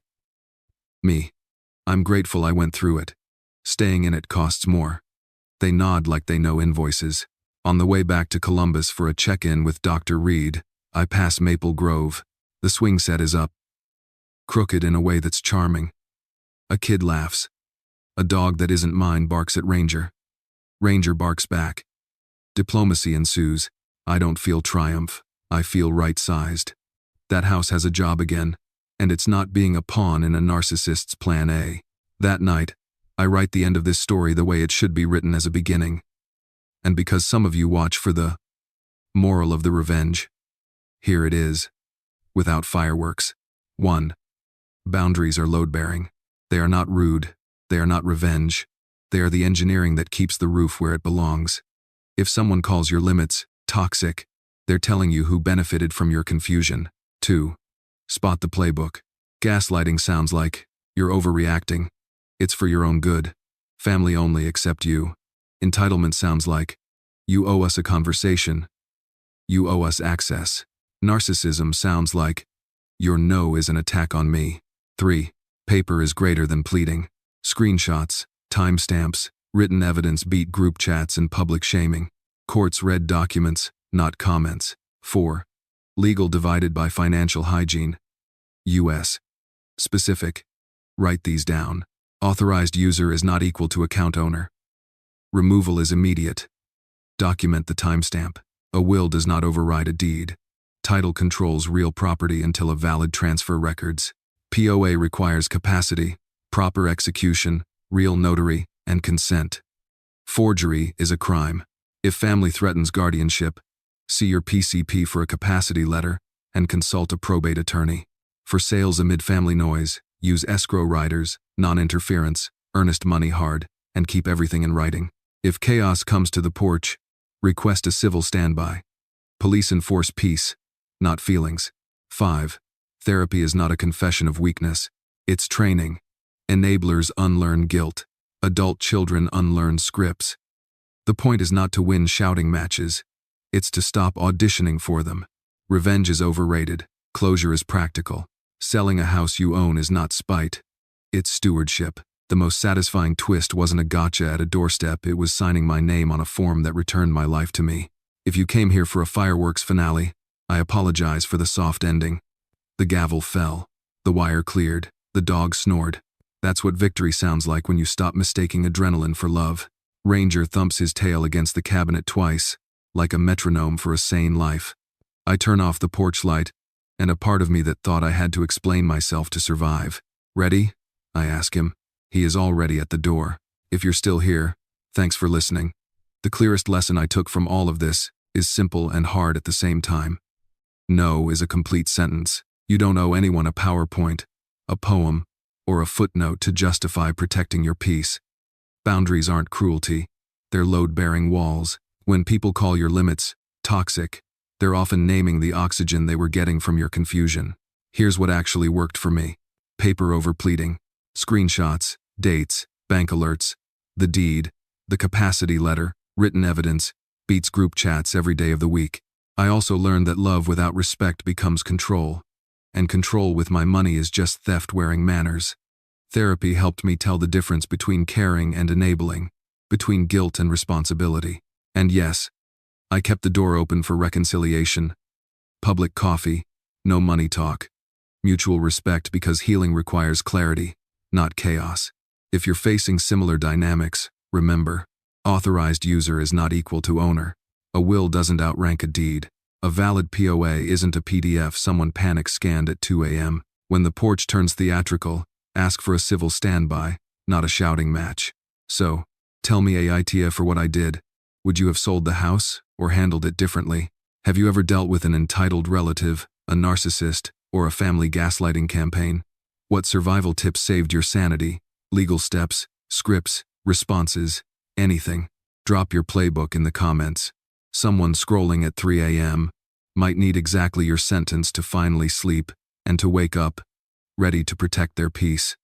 Me. I'm grateful I went through it. Staying in it costs more. They nod like they know invoices. On the way back to Columbus for a check-in with Dr. Reed, I pass Maple Grove. The swing set is up. Crooked in a way that's charming. A kid laughs. A dog that isn't mine barks at Ranger. Ranger barks back. Diplomacy ensues. I don't feel triumph. I feel right-sized. That house has a job again, and it's not being a pawn in a narcissist's plan A. That night, I write the end of this story the way it should be written as a beginning. And because some of you watch for the moral of the revenge, here it is. Without fireworks. 1. Boundaries are load-bearing. They are not rude. They are not revenge. They are the engineering that keeps the roof where it belongs. If someone calls your limits toxic, they're telling you who benefited from your confusion. 2. Spot the playbook. Gaslighting sounds like you're overreacting. It's for your own good. Family only except you. Entitlement sounds like you owe us a conversation. You owe us access. Narcissism sounds like your no is an attack on me. 3. Paper is greater than pleading. Screenshots, timestamps, written evidence beat group chats and public shaming. Courts read documents, not comments. 4. Legal divided by financial hygiene. U.S. Specific. Write these down. Authorized user is not equal to account owner. Removal is immediate. Document the timestamp. A will does not override a deed. Title controls real property until a valid transfer records. POA requires capacity, proper execution, real notary, and consent. Forgery is a crime. If family threatens guardianship, see your PCP for a capacity letter and consult a probate attorney. For sales amid family noise, use escrow riders, non-interference, earnest money hard, and keep everything in writing. If chaos comes to the porch, request a civil standby. Police enforce peace, not feelings. 5. Therapy is not a confession of weakness. It's training. Enablers unlearn guilt. Adult children unlearn scripts. The point is not to win shouting matches. It's to stop auditioning for them. Revenge is overrated. Closure is practical. Selling a house you own is not spite. It's stewardship. The most satisfying twist wasn't a gotcha at a doorstep, it was signing my name on a form that returned my life to me. If you came here for a fireworks finale, I apologize for the soft ending. The gavel fell. The wire cleared. The dog snored. That's what victory sounds like when you stop mistaking adrenaline for love. Ranger thumps his tail against the cabinet twice, like a metronome for a sane life. I turn off the porch light, and a part of me that thought I had to explain myself to survive. Ready? I ask him. He is already at the door. If you're still here, thanks for listening. The clearest lesson I took from all of this is simple and hard at the same time. No is a complete sentence. You don't owe anyone a PowerPoint, a poem, or a footnote to justify protecting your peace. Boundaries aren't cruelty. They're load-bearing walls. When people call your limits toxic, they're often naming the oxygen they were getting from your confusion. Here's what actually worked for me. Paper over pleading. Screenshots, dates, bank alerts, the deed, the capacity letter, written evidence, beats group chats every day of the week. I also learned that love without respect becomes control, and control with my money is just theft wearing manners. Therapy helped me tell the difference between caring and enabling, between guilt and responsibility. And yes, I kept the door open for reconciliation. Public coffee, no money talk. Mutual respect because healing requires clarity, not chaos. If you're facing similar dynamics, remember, authorized user is not equal to owner. A will doesn't outrank a deed. A valid POA isn't a PDF someone panic scanned at 2 a.m. When the porch turns theatrical, ask for a civil standby, not a shouting match. So, tell me AITA for what I did. Would you have sold the house or handled it differently? Have you ever dealt with an entitled relative, a narcissist, or a family gaslighting campaign? What survival tips saved your sanity? Legal steps, scripts, responses, anything. Drop your playbook in the comments. Someone scrolling at 3 a.m. might need exactly your sentence to finally sleep and to wake up, ready to protect their peace.